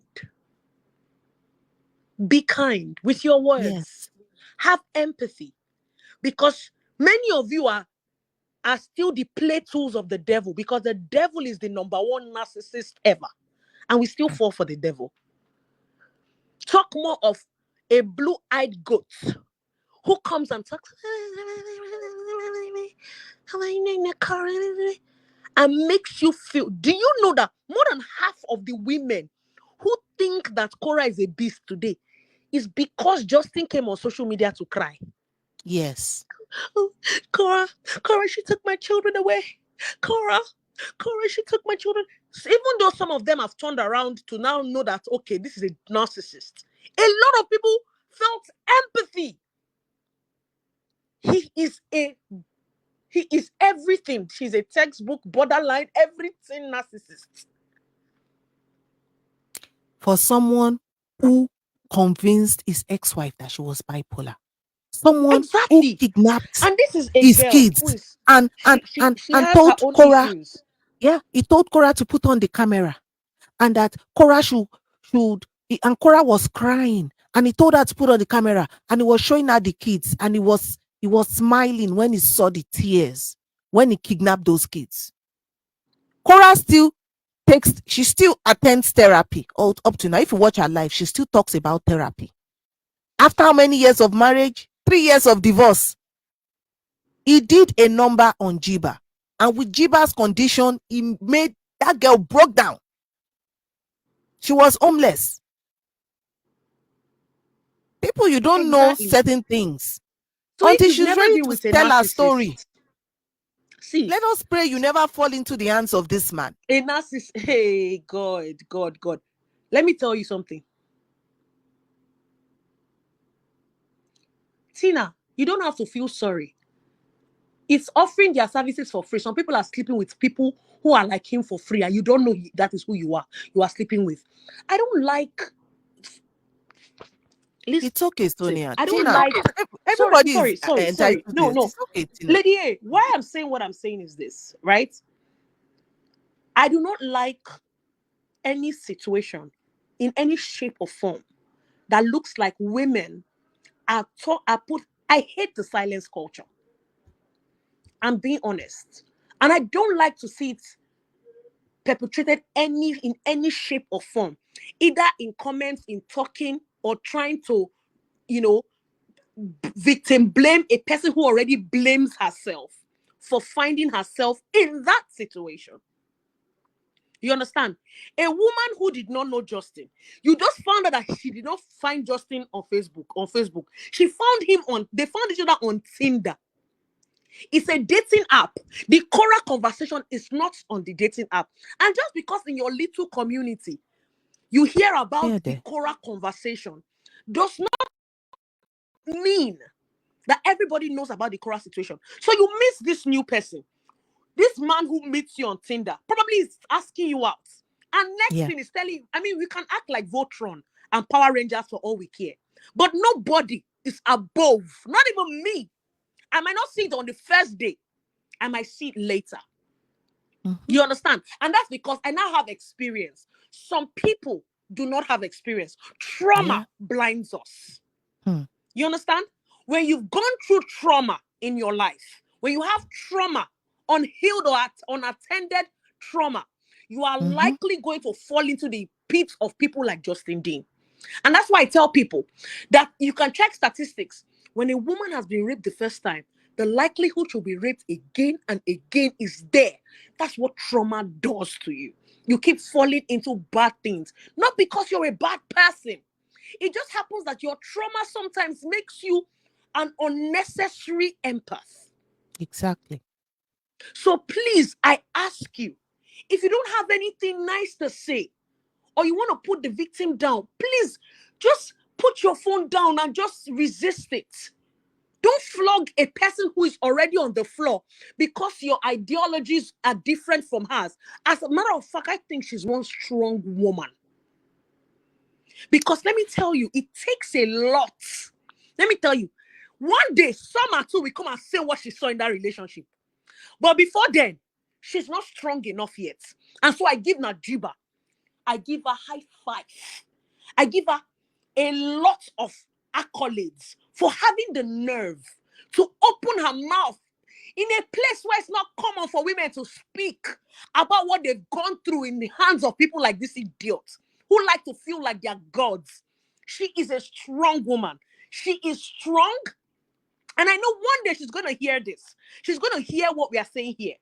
Be kind with your words. Yes. Have empathy. Because many of you are still the play tools of the devil, because the devil is the number one narcissist ever. And we still fall for the devil. Talk more of a blue-eyed goat who comes and talks and makes you feel. Do you know that more than half of the women who think that Cora is a beast today is because Justin came on social media to cry? Yes. Oh, Cora, she took my children away. Cora, she took my children. So even though some of them have turned around to now know that, okay, this is a narcissist, a lot of people felt empathy. He is everything. She's a textbook, borderline, everything narcissist. For someone who convinced his ex-wife that she was bipolar. Someone who Exactly. kidnapped And this is a his girl kids who is, and she has her told own Cora, issues. yeah, he told Cora to put on the camera and that Cora should and Cora was crying and he told her to put on the camera and he was showing her the kids and he was smiling when he saw the tears when he kidnapped those kids. Cora still she still attends therapy up to now. If you watch her life, she still talks about therapy. After how many years of marriage? 3 years of divorce. He did a number on Jiba. And with Jiba's condition, he made that girl broke down. She was homeless. People, you don't know certain things So until if she's never ready been to with a tell her narcissist, story. See, let us pray you never fall into the hands of this man. A narcissist. Hey, God. Let me tell you something. Tina, you don't have to feel sorry. It's offering their services for free. Some people are sleeping with people who are like him for free, and you don't know that is who you are sleeping with. I don't like. Listen, It's okay, Sonia. I don't Tina, like. everybody is Sorry. entitled to No. this. It's okay, Tina. Lady A, why I'm saying what I'm saying is this, right? I do not like any situation in any shape or form that looks like women are put. I hate the silence culture. I'm being honest. And I don't like to see it perpetrated in any shape or form, either in comments, in talking, or trying to, victim blame a person who already blames herself for finding herself in that situation. You understand? A woman who did not know Justin, you just found out that she did not find Justin on Facebook. She found him they found each other on Tinder. It's a dating app. The Cora conversation is not on the dating app. And just because in your little community, you hear about the Cora conversation, does not mean that everybody knows about the Cora situation. So you miss this new person. This man who meets you on Tinder probably is asking you out. And next thing is telling you, we can act like Voltron and Power Rangers for all we care. But nobody is above, not even me. I might not see it on the first day. I might see it later. Mm-hmm. You understand? And that's because I now have experience. Some people do not have experience. Trauma blinds us. You understand? When you've gone through trauma in your life, when you have trauma, unhealed or unattended trauma, you are likely going to fall into the pit of people like Justin Dean. And that's why I tell people that you can check statistics. When a woman has been raped the first time, the likelihood she'll be raped again and again is there. That's what trauma does to you. You keep falling into bad things, not because you're a bad person. It just happens that your trauma sometimes makes you an unnecessary empath. Exactly. So please, I ask you, if you don't have anything nice to say, or you want to put the victim down, please just put your phone down and just resist it. Don't flog a person who is already on the floor because your ideologies are different from hers. As a matter of fact, I think she's one strong woman. Because let me tell you, it takes a lot. Let me tell you, one day, Summer too will come and say what she saw in that relationship. But before then, she's not strong enough yet. And so I give Najiba, I give her high five. I give her a lot of accolades for having the nerve to open her mouth in a place where it's not common for women to speak about what they've gone through in the hands of people like this idiot who like to feel like they're gods. She is a strong woman. She is strong. And I know one day she's going to hear this. She's going to hear what we are saying here.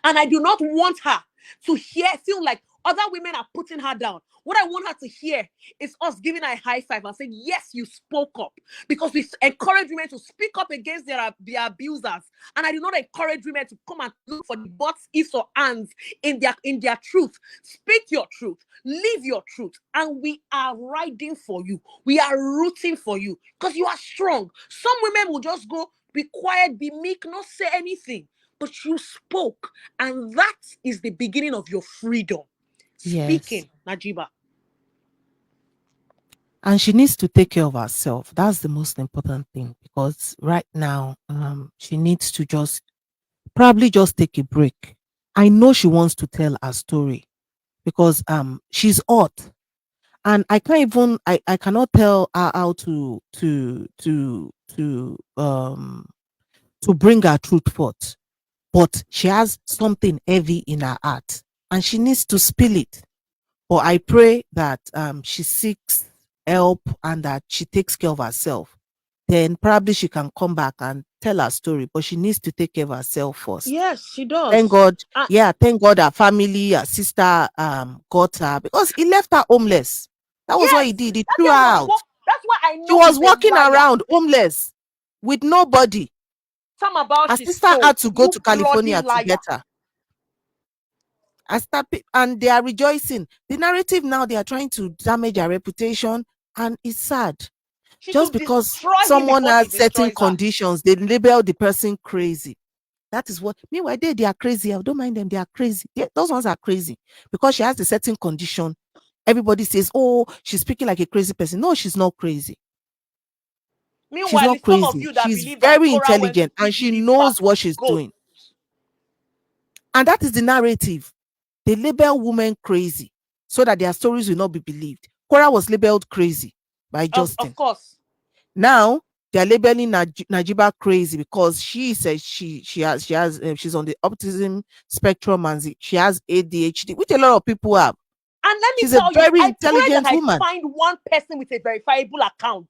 And I do not want her to feel like other women are putting her down. What I want her to hear is us giving her a high five and saying, yes, you spoke up. Because we encourage women to speak up against their abusers. And I do not encourage women to come and look for the buts, ifs, or ands in their truth. Speak your truth. Live your truth. And we are riding for you. We are rooting for you. Because you are strong. Some women will just go, be quiet, be meek, not say anything. But you spoke. And that is the beginning of your freedom. Speaking, yes. Najiba. And she needs to take care of herself. That's the most important thing. Because right now, she needs to probably just take a break. I know she wants to tell her story. Because she's hot. And I can't even I cannot tell her how to bring her truth forth. But she has something heavy in her heart and she needs to spill it. But I pray that she seeks help and that she takes care of herself. Then probably she can come back and tell her story, but she needs to take care of herself first. Yes, she does. Thank God. Thank God her family, her sister got her because he left her homeless. That was what he did. He threw her out. That's why I know she was walking around homeless with nobody. Her sister had to go to California to get her. And they are rejoicing. The narrative now, they are trying to damage her reputation, and it's sad. Just because someone has certain conditions, they label the person crazy. That is what. Meanwhile, they are crazy. I don't mind them. They are crazy. Those ones are crazy because she has a certain condition. Everybody says, "Oh, she's speaking like a crazy person." No, she's not crazy. Meanwhile, she's not crazy. She's very intelligent and she knows what she's doing. And that is the narrative. They label women crazy so that their stories will not be believed. Cora was labeled crazy by Justin. Of course. Now they are labeling Najiba crazy because she says she's on the autism spectrum and she has ADHD, which a lot of people have. And let me she's tell a very you, intelligent woman. I find one person with a verifiable account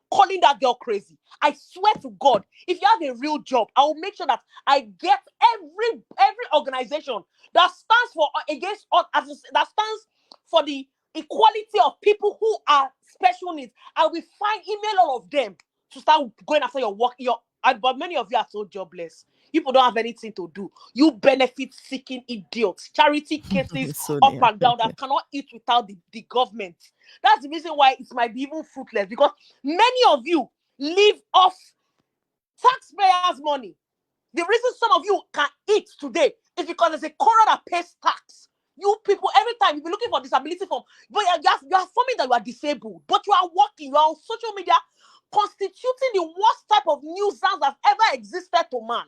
calling that girl crazy. I swear to God, if you have a real job, I will make sure that I get every organization that stands for that stands for the equality of people who are special needs. I will email all of them to start going after your work. But many of you are so jobless. People don't have anything to do. You benefit-seeking idiots. Charity cases up and down that cannot eat without the government. That's the reason why it might be even fruitless, because many of you live off taxpayers' money. The reason some of you can eat today is because there's a Cora that pays tax. You people, every time you're looking for disability form, but you are forming that you are disabled, but you are working, you are on social media, constituting the worst type of nuisance that ever existed to man.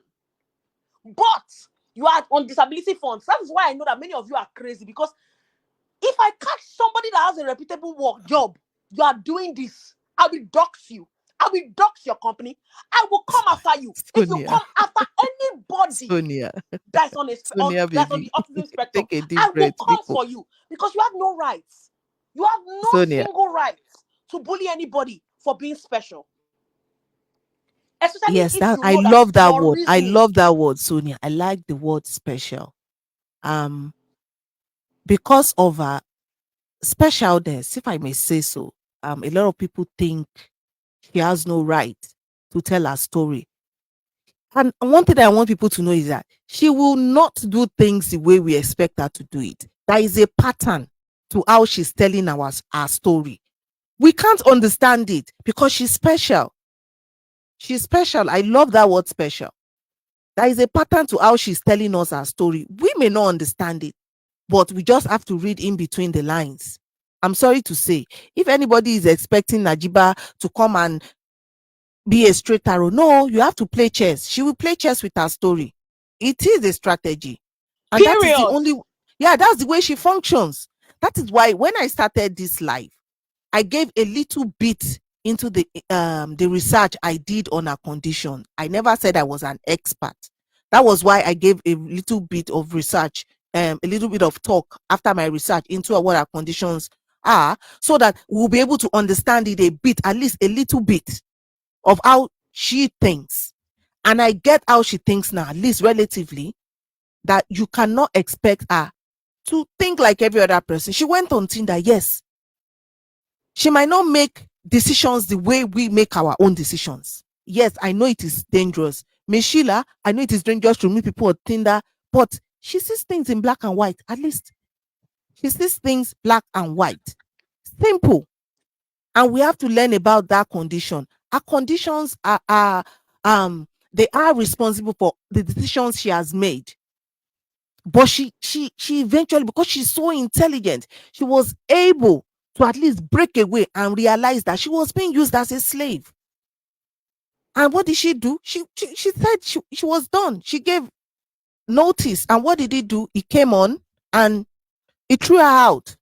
But you are on disability funds. That is why I know that many of you are crazy, because if I catch somebody that has a reputable job, you are doing this, I will dox you. I will dox your company. I will come after you. Sonia. If you come after anybody that's on the autism spectrum, I will come for you, because you have no rights. You have no single rights to bully anybody for being special. Especially yes, I love that word. I love that word, Sonia. I like the word special. Because of specialness, if I may say so, a lot of people think she has no right to tell her story. And one thing that I want people to know is that she will not do things the way we expect her to do it. There is a pattern to how she's telling our story. We can't understand it because she's special. She's special. I love that word special. There is a pattern to how she's telling us her story. We may not understand it, but we just have to read in between the lines. I'm sorry to say, if anybody is expecting Najiba to come and be a straight arrow, no, you have to play chess. She will play chess with her story. It is a strategy. And that is the Period. only, yeah, that's the way she functions. That is why when I started this live, I gave a little bit into the research I did on her condition. I never said I was an expert. That was why I gave a little bit of research, a little bit of talk after my research into what her conditions are, so that we'll be able to understand it a bit, at least a little bit, of how she thinks. And I get how she thinks now, at least relatively, that you cannot expect her to think like every other person. She went on Tinder, yes. She might not make decisions the way we make our own decisions. Yes, I know it is dangerous. Miss Sheila, I know it is dangerous to meet people on Tinder, but she sees things in black and white. At least she sees things black and white. Simple. And we have to learn about that condition. Our conditions are they are responsible for the decisions she has made. But she eventually, because she's so intelligent, she was able to at least break away and realize that she was being used as a slave. And what did she do? She said she was done. She gave notice. And what did he do? He came on and he threw her out.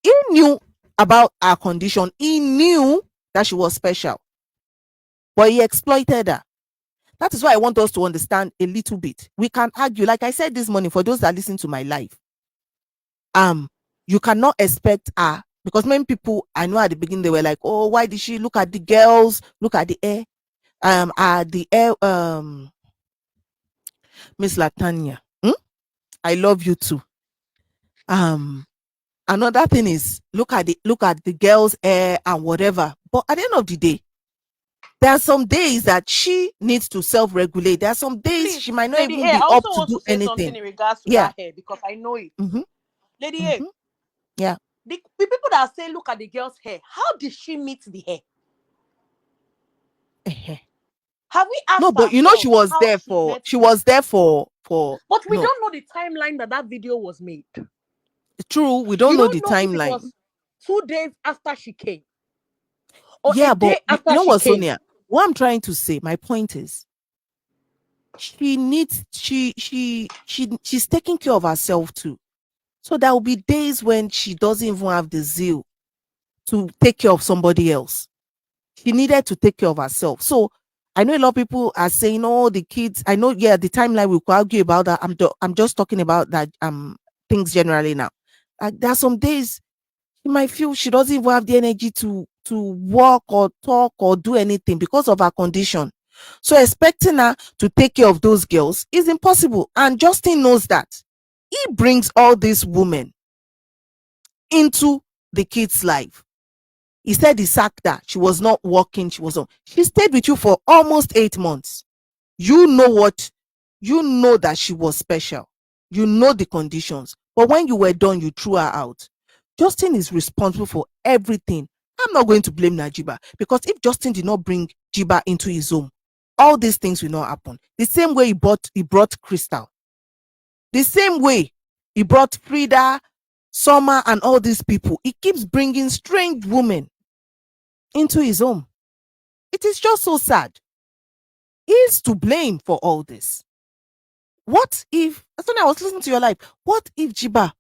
He knew about her condition. He knew that she was special. But he exploited her. That is why I want us to understand a little bit. We can argue, like I said this morning, for those that listen to my live, you cannot expect her, because many people I know at the beginning, they were like, oh, why did she look at the girls, look at the air, Miss Latanya, I love you too. Another thing is look at the girls' hair and whatever. But at the end of the day, there are some days that she needs to self-regulate. There are some days Please, she might not Lady even A, be I up also to want do to say something anything. in regards to Yeah. that hair, because I know it. Mhm. Lady A, Mhm. Yeah. the people that say look at the girl's hair, how did she meet the hair? Have we asked No, but you know she ourselves was how there she for met she the was there for But we no, don't know the timeline that video was made. true. We We don't know the don't know if it timeline. was 2 days after she came or a Yeah, but day you after know she what, came. Sonia? What I'm trying to say, my point is, she's taking care of herself too. So there will be days when she doesn't even have the zeal to take care of somebody else. She needed to take care of herself. So I know a lot of people are saying, "Oh, the kids." I know, yeah, the timeline we could argue about that. I'm just talking about that things generally now. There are some days you might feel she doesn't even have the energy to walk or talk or do anything because of her condition. So expecting her to take care of those girls is impossible. And Justin knows that. He brings all these women into the kids' life. He said he sacked her. She was not working. She stayed with you for almost 8 months. You know that she was special. You know the conditions. But when you were done, you threw her out. Justin is responsible for everything. I'm not going to blame Najiba, because if Justin did not bring Jiba into his home, all these things will not happen. The same way he brought Crystal. The same way he brought Frida, Summer, and all these people. He keeps bringing strange women into his home. It is just so sad. He's to blame for all this. What if, Sonia, I was listening to your life, what if Jiba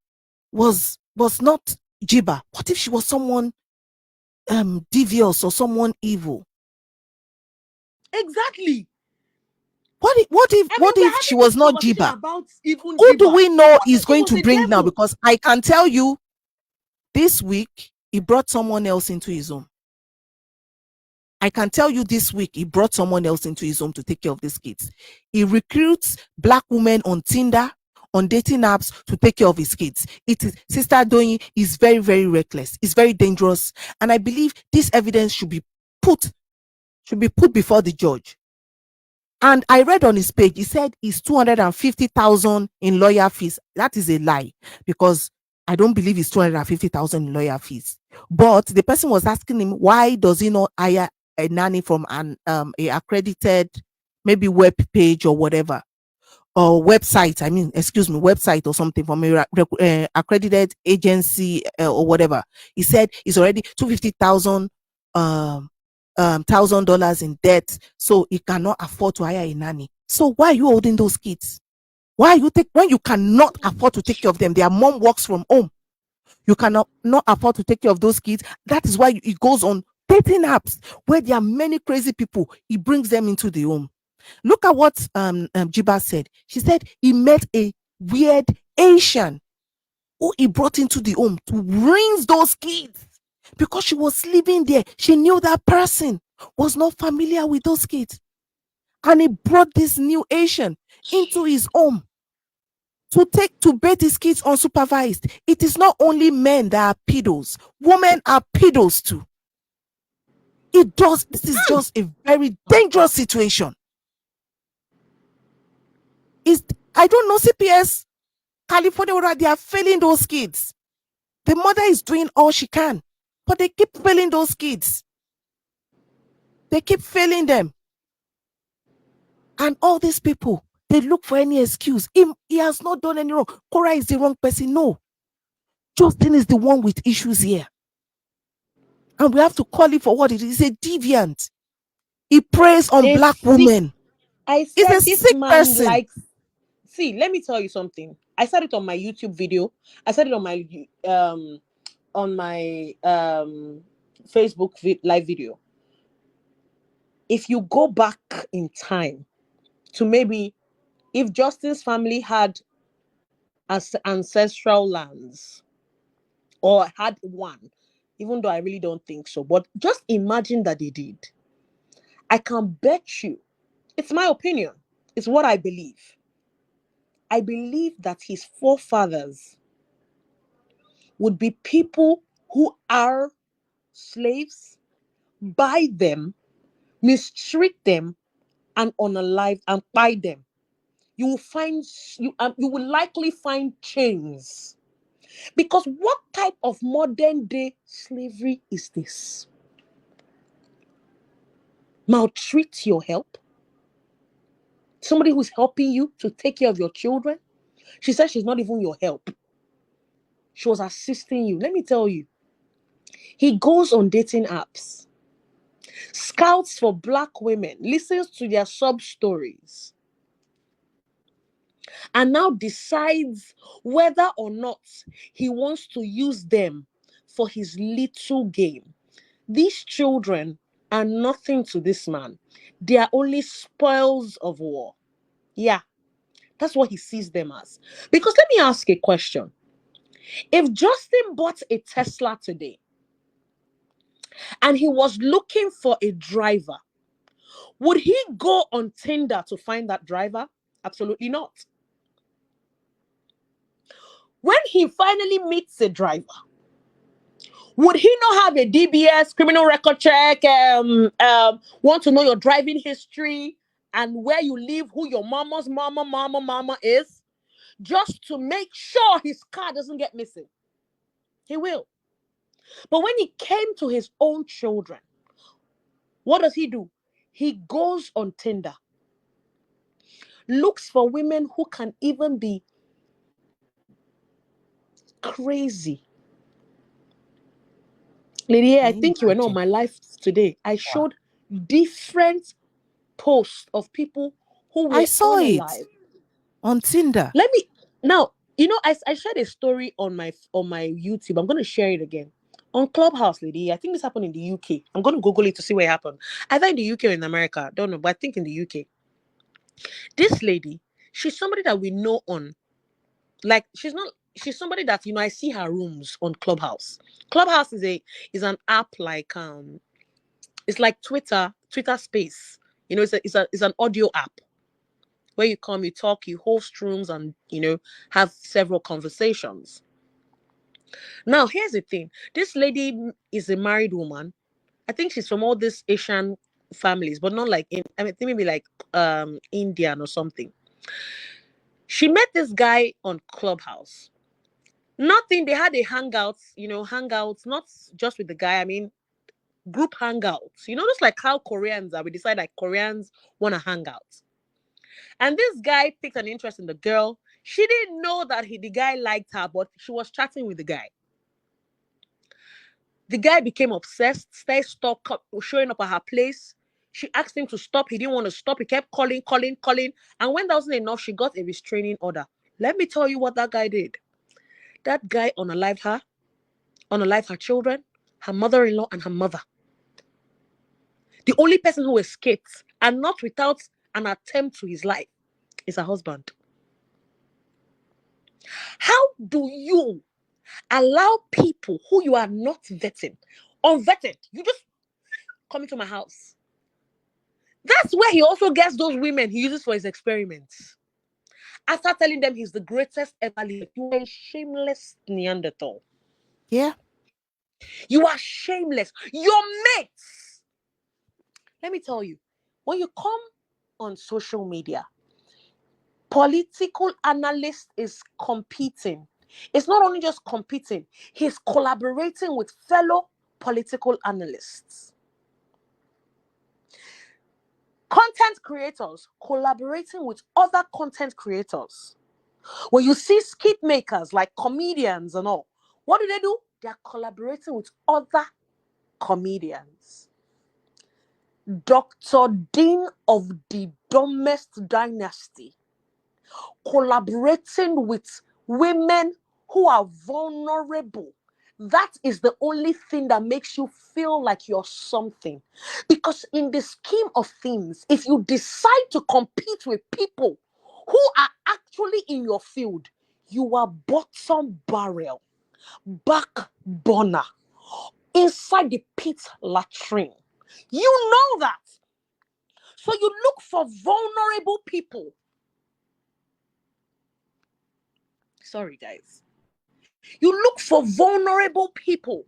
was not Jiba? What if she was someone devious or someone evil? Exactly. What I mean, we're if she having was this not conversation Jiba? about even Who do Jiba. we know What is if she going was to a bring now? devil? Because I can tell you, this week he brought someone else into his home. I can tell you, this week he brought someone else into his home to take care of these kids. He recruits black women on Tinder, on dating apps, to take care of his kids. Sister Doyin is very, very reckless. It's very dangerous. And I believe this evidence should be put before the judge. And I read on his page, he said it's 250,000 in lawyer fees. That is a lie, because I don't believe it's 250,000 in lawyer fees. But the person was asking him, why does he not hire a nanny from an a accredited maybe web page or whatever, or website, I mean, excuse me, website or something from a accredited agency or whatever. He said he's already $250,000 $1,000 in debt, so he cannot afford to hire a nanny. So why are you holding those kids? Why you take when you cannot afford to take care of them? Their mom works from home. You cannot not afford to take care of those kids. That is why he goes on dating apps where there are many crazy people. He brings them into the home. Look at what Jiba said. She said he met a weird Asian who he brought into the home to raise those kids because she was living there. She knew that person was not familiar with those kids. And he brought this new Asian into his home to bathe his kids unsupervised. It is not only men that are pedos, women are pedos too. This is just a very dangerous situation. I don't know, CPS, California, they are failing those kids. The mother is doing all she can, but they keep failing those kids. They keep failing them. And all these people, they look for any excuse. He has not done any wrong. Cora is the wrong person. No. Justin is the one with issues here. And we have to call it for what it is. He's a deviant. He preys on black women. He's a sick person. See, let me tell you something. I said it on my YouTube video. I said it on my Facebook live video. If you go back in time to maybe if Justin's family had ancestral lands or had one, even though I really don't think so, but just imagine that they did. I can bet you, it's my opinion, it's what I believe. I believe that his forefathers would be people who are slaves, buy them, mistreat them, and unalive and buy them. You will likely find chains. Because what type of modern day slavery is this? Maltreat your help? Somebody who's helping you to take care of your children? She said she's not even your help. She was assisting you. Let me tell you. He goes on dating apps, scouts for black women, listens to their sub stories, and now decides whether or not he wants to use them for his little game. These children are nothing to this man. They are only spoils of war. Yeah, that's what he sees them as. Because let me ask a question. If Justin bought a Tesla today and he was looking for a driver, would he go on Tinder to find that driver? Absolutely not. When he finally meets a driver, would he not have a DBS, criminal record check, want to know your driving history and where you live, who your mama's mama is, just to make sure his car doesn't get missing? He will. But when he came to his own children, what does he do? He goes on Tinder, looks for women who can even be crazy. Lady, I think you were not on my live today. I showed different posts of people who were I saw it unalive on Tinder. Let me now, I shared a story on my YouTube. I'm going to share it again. On Clubhouse, lady. I think this happened in the UK. I'm going to Google it to see where it happened. Either in the UK or in America. Don't know, but I think in the UK. This lady, she's somebody that we know on, like, she's somebody that, I see her rooms on Clubhouse. Clubhouse is an app like, it's like Twitter Space. It's an audio app where you come, you talk, you host rooms, and have several conversations. Now, here's the thing. This lady is a married woman. I think she's from all these Asian families, but not like maybe like Indian or something. She met this guy on Clubhouse. Nothing, they had a hangouts, not just with the guy. I mean, group hangouts. You know, just like how Koreans are, we decide like Koreans want to hang out. And this guy picked an interest in the girl. She didn't know that the guy liked her, but she was chatting with the guy. The guy became obsessed, started showing up at her place. She asked him to stop. He didn't want to stop. He kept calling. And when that wasn't enough, she got a restraining order. Let me tell you what that guy did. That guy unalived her children, her mother-in-law, and her mother. The only person who escaped, and not without an attempt to his life, is her husband. How do you allow people who you are not vetting, unvetted, you just come into my house? That's where he also gets those women he uses for his experiments. After telling them he's the greatest ever lived, you are a shameless Neanderthal. Yeah. You are shameless. Your mates. Let me tell you, when you come on social media, political analyst is competing. It's not only just competing, he's collaborating with fellow political analysts. Content creators collaborating with other content creators. When you see skit makers like comedians and all, what do? They are collaborating with other comedians. Dr. Dean of the Dumbest Dynasty collaborating with women who are vulnerable. That is the only thing that makes you feel like you're something. Because in the scheme of things, if you decide to compete with people who are actually in your field, you are bottom barrel, back burner, inside the pit latrine. You know that. So you look for vulnerable people. Sorry, guys. You look for vulnerable people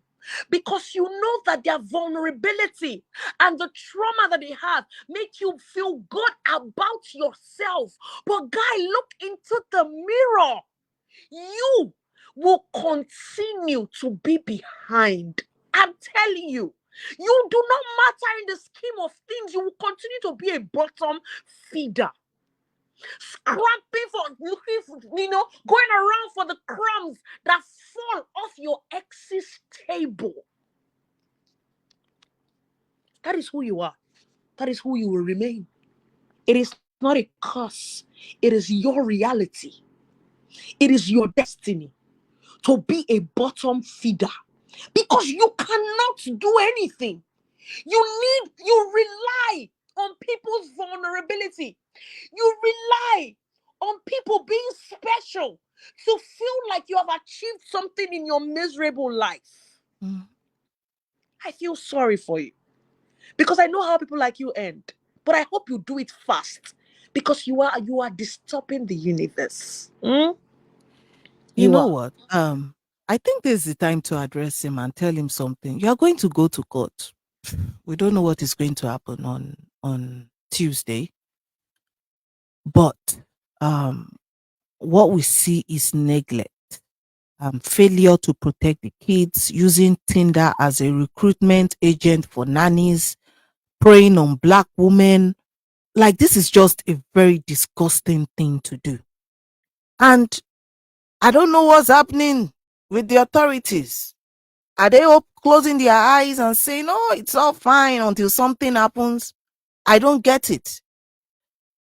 because you know that their vulnerability and the trauma that they have make you feel good about yourself. But guy, look into the mirror. You will continue to be behind. I'm telling you. You do not matter in the scheme of things. You will continue to be a bottom feeder. Scrapping for, going around for the crumbs that fall off your ex's table. That is who you are. That is who you will remain. It is not a curse. It is your reality. It is your destiny to be a bottom feeder because you cannot do anything. You rely on people's vulnerability. You rely on people being special to feel like you have achieved something in your miserable life. I feel sorry for you because I know how people like you end. But I hope you do it fast because you are disturbing the universe. You know what? I think this is the time to address him and tell him something. You are going to go to court. We don't know what is going to happen on Tuesday. But what we see is neglect, failure to protect the kids, using Tinder as a recruitment agent for nannies, preying on black women. Like, this is just a very disgusting thing to do. And I don't know what's happening with the authorities. Are they all closing their eyes and saying, oh, it's all fine until something happens? I don't get it.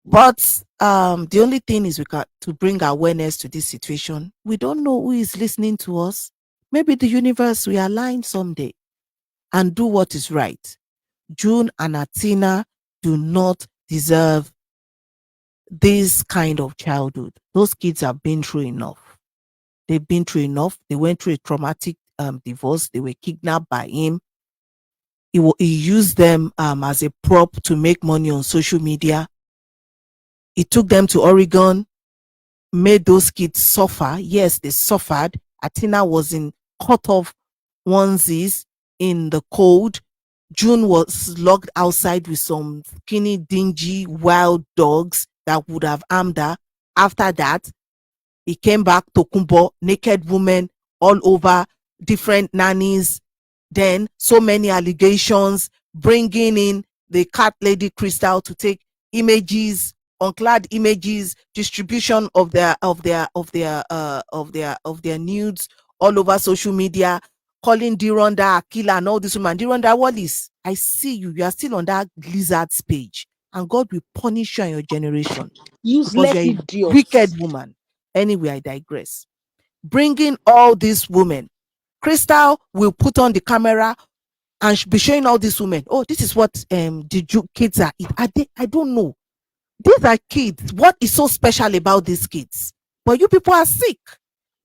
But the only thing is we got to bring awareness to this situation. We don't know who is listening to us. Maybe the universe will align someday and do what is right. June and Atina do not deserve this kind of childhood. Those kids have been through enough. They've been through enough. They went through a traumatic divorce. They were kidnapped by him. He used them as a prop to make money on social media. He took them to Oregon, made those kids suffer. Yes, they suffered. Atina was in cut off onesies in the cold. June was locked outside with some skinny, dingy, wild dogs that would have harmed her. After that, he came back to Kumbo, naked women all over, different nannies. Then so many allegations, bringing in the cat lady Crystal to take images, unclad images, distribution of their nudes all over social media, calling Dironda Akila and all this woman. Dironda Wallace, I see you. You are still on that lizard's page, and God will punish you and your generation because Useless you're a idiots. wicked woman. Anyway, I digress. Bringing all these women, Crystal will put on the camera and be showing all these women. Oh, this is what the kids are. I don't know. These are kids. What is so special about these kids? But you people are sick.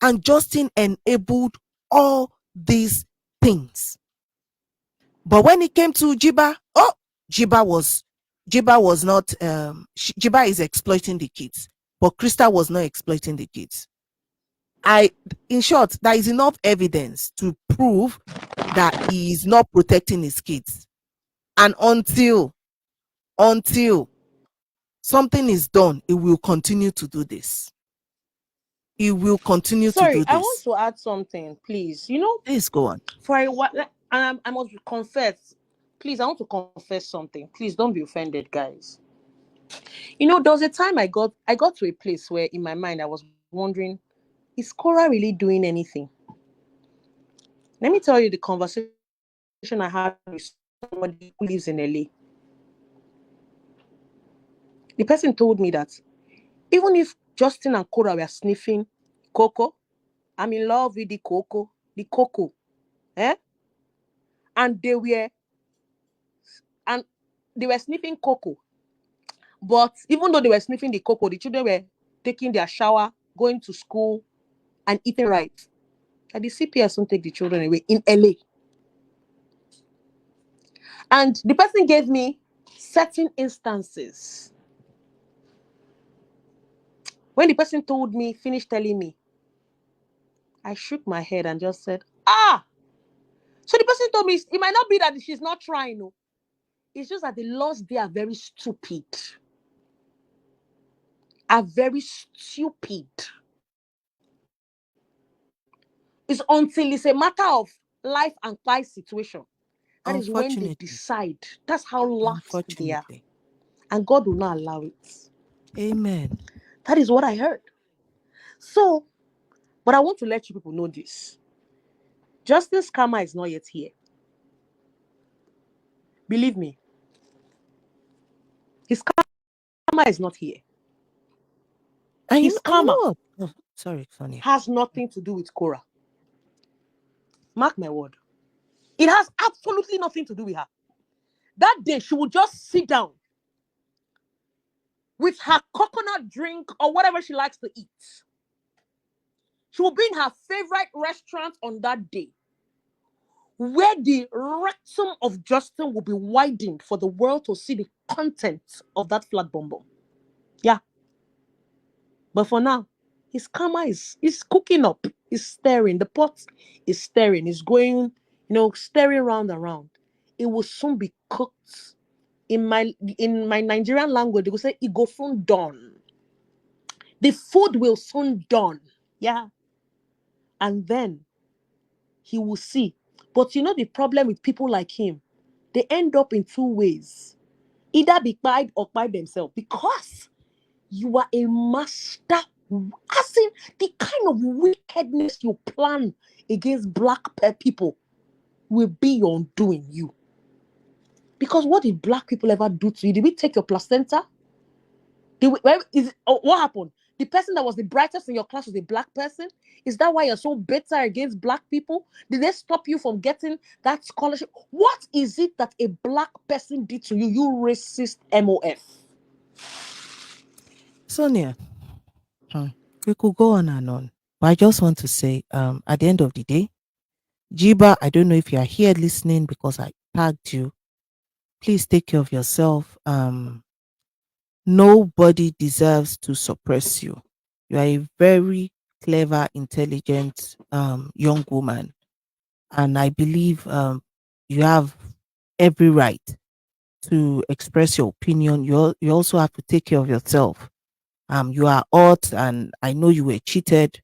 And Justin enabled all these things. But when it came to Jiba, Jiba was not Jiba is exploiting the kids, but Krista was not exploiting the kids. In short, there is enough evidence to prove that he is not protecting his kids. And until something is done, he will continue to do this. He will continue to do Sorry, this. I want to add something, please. Please go on. For a while, I must confess. Please, I want to confess something. Please don't be offended, guys. There was a time I got to a place where in my mind I was wondering, is Cora really doing anything? Let me tell you the conversation I had with somebody who lives in LA. The person told me that even if Justin and Cora were sniffing cocoa, I'm in love with the cocoa, and they were sniffing cocoa. But even though they were sniffing the cocoa, the children were taking their shower, going to school, and eating right. And the CPS won't take the children away in LA. And the person gave me certain instances. When the person told me, finished telling me, I shook my head and just said, So the person told me it might not be that she's not trying. No. It's just that the laws there are very stupid. It's until it's a matter of life and life situation. That is when they decide. That's how lax they are. And God will not allow it. Amen. That is what I heard. So, but I want to let you people know this. Justice Karma is not yet here. Believe me. His karma is not here. His karma sorry, Sonia. has nothing to do with Cora. Mark my word. It has absolutely nothing to do with her. That day, she would just sit down with her coconut drink or whatever she likes to eat. She will be in her favorite restaurant on that day, where the rectum of Justin will be widened for the world to see the content of that flat bonbon. Yeah. But for now, his karma is cooking up. It's stirring. The pot is stirring. It's going, stirring round and round. It will soon be cooked. In my Nigerian language, they will say, it go soon done. The food will soon done. Yeah. And then he will see. But the problem with people like him, they end up in two ways. Either be pied or by themselves. Because you are a master. As in, the kind of wickedness you plan against black people will be your undoing you. Because what did black people ever do to you? Did we take your placenta? What happened? The person that was the brightest in your class was a black person? Is that why you're so bitter against black people? Did they stop you from getting that scholarship? What is it that a black person did to you, you racist MOF? Sonia, we could go on and on. But I just want to say, at the end of the day, Jiba, I don't know if you are here listening because I tagged you. Please take care of yourself. Nobody deserves to suppress you. You are a very clever, intelligent young woman. And I believe you have every right to express your opinion. You also have to take care of yourself. You are hot and I know you were cheated.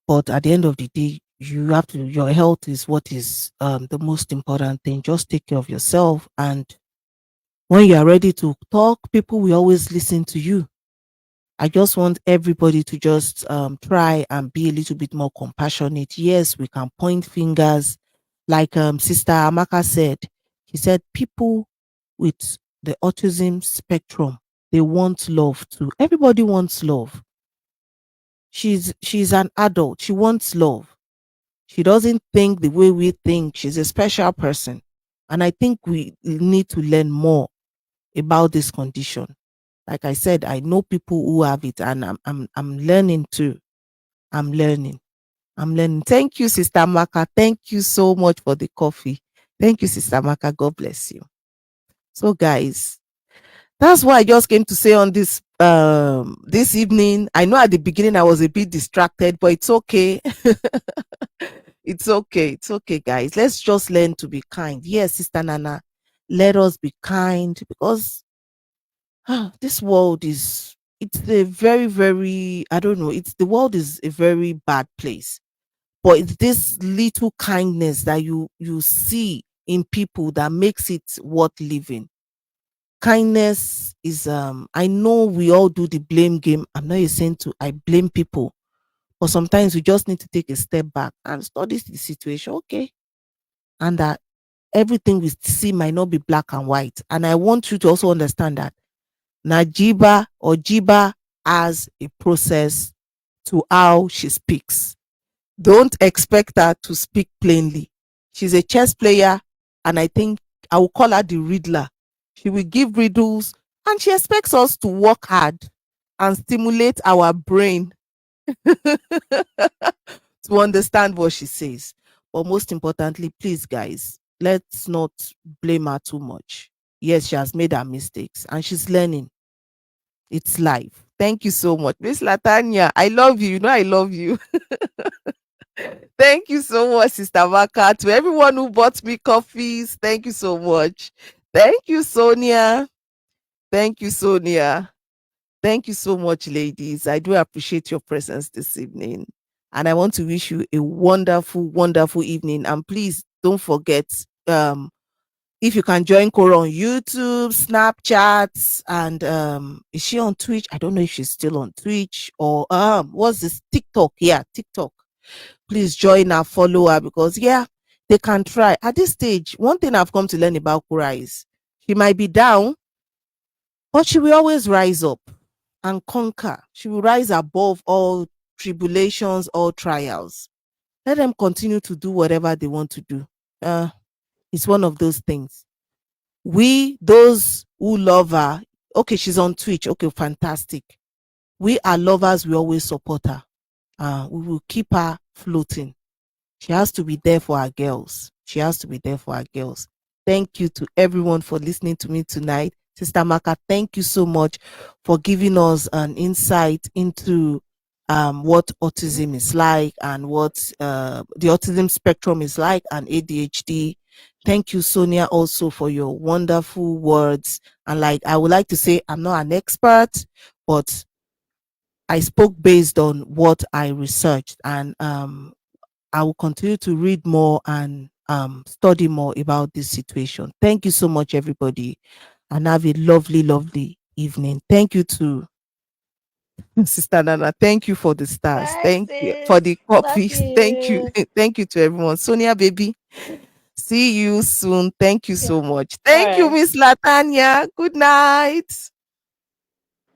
But at the end of the day, you have to, your health is what is the most important thing. Just take care of yourself. And when you are ready to talk, people will always listen to you. I just want everybody to just try and be a little bit more compassionate. Yes, we can point fingers, like Sister Amaka said. She said people with the autism spectrum, they want love too. Everybody wants love. She's an adult. She wants love. She doesn't think the way we think. She's a special person, and I think we need to learn more about this condition. Like I said, I know people who have it, and I'm learning too. I'm learning. I'm learning. Thank you, Sister Maka. Thank you so much for the coffee. Thank you, Sister Maka. God bless you. So, guys, that's what I just came to say on this evening. I know at the beginning I was a bit distracted, but it's okay. It's okay. It's okay, guys. Let's just learn to be kind. Yes, Sister Nana, let us be kind, because this world is, it's a very, very, I don't know, it's, the world is a very bad place. But it's this little kindness that you see in people that makes it worth living. Kindness is, I know we all do the blame game. I'm not saying to I blame people, but sometimes we just need to take a step back and study the situation. Okay. And that everything we see might not be black and white. And I want you to also understand that Najiba or Jiba has a process to how she speaks. Don't expect her to speak plainly. She's a chess player, and I think I will call her the Riddler. She will give riddles, and she expects us to work hard and stimulate our brain to understand what she says. But most importantly, please, guys, let's not blame her too much. Yes, she has made her mistakes and she's learning. It's life. Thank you so much. Miss Latanya, I love you. You know I love you. Thank you so much, Sister Maka. To everyone who bought me coffees, thank you so much. Thank you, Sonia. Thank you, Sonia. Thank you so much, ladies. I do appreciate your presence this evening. And I want to wish you a wonderful, wonderful evening. And please don't forget, if you can join Cora on YouTube, Snapchat, and is she on Twitch? I don't know if she's still on Twitch, or what's this? TikTok. Yeah, TikTok. Please join her, follow her, because yeah, they can try. At this stage, one thing I've come to learn about Cora is she might be down, but she will always rise up and conquer. She will rise above all tribulations, all trials. Let them continue to do whatever they want to do. It's one of those things. We, those who love her, okay, she's on Twitch. Okay, fantastic. We are lovers, we always support her. We will keep her floating. She has to be there for our girls. She has to be there for our girls. Thank you to everyone for listening to me tonight. Sister Maka, thank you so much for giving us an insight into what autism is like, and what the autism spectrum is like, and ADHD. Thank you, Sonia, also for your wonderful words. And like, I would like to say, I'm not an expert, but I spoke based on what I researched, and I will continue to read more and study more about this situation. Thank you so much, everybody, and have a lovely, lovely evening. Thank you to Sister Nana. Thank you for the stars. Bye, Thank you for sis. the Love copies. Thank you. you. Thank you to everyone. Sonia, baby, see you soon. Thank you Yeah. so much. All Thank you, right. Miss Latanya. Good night.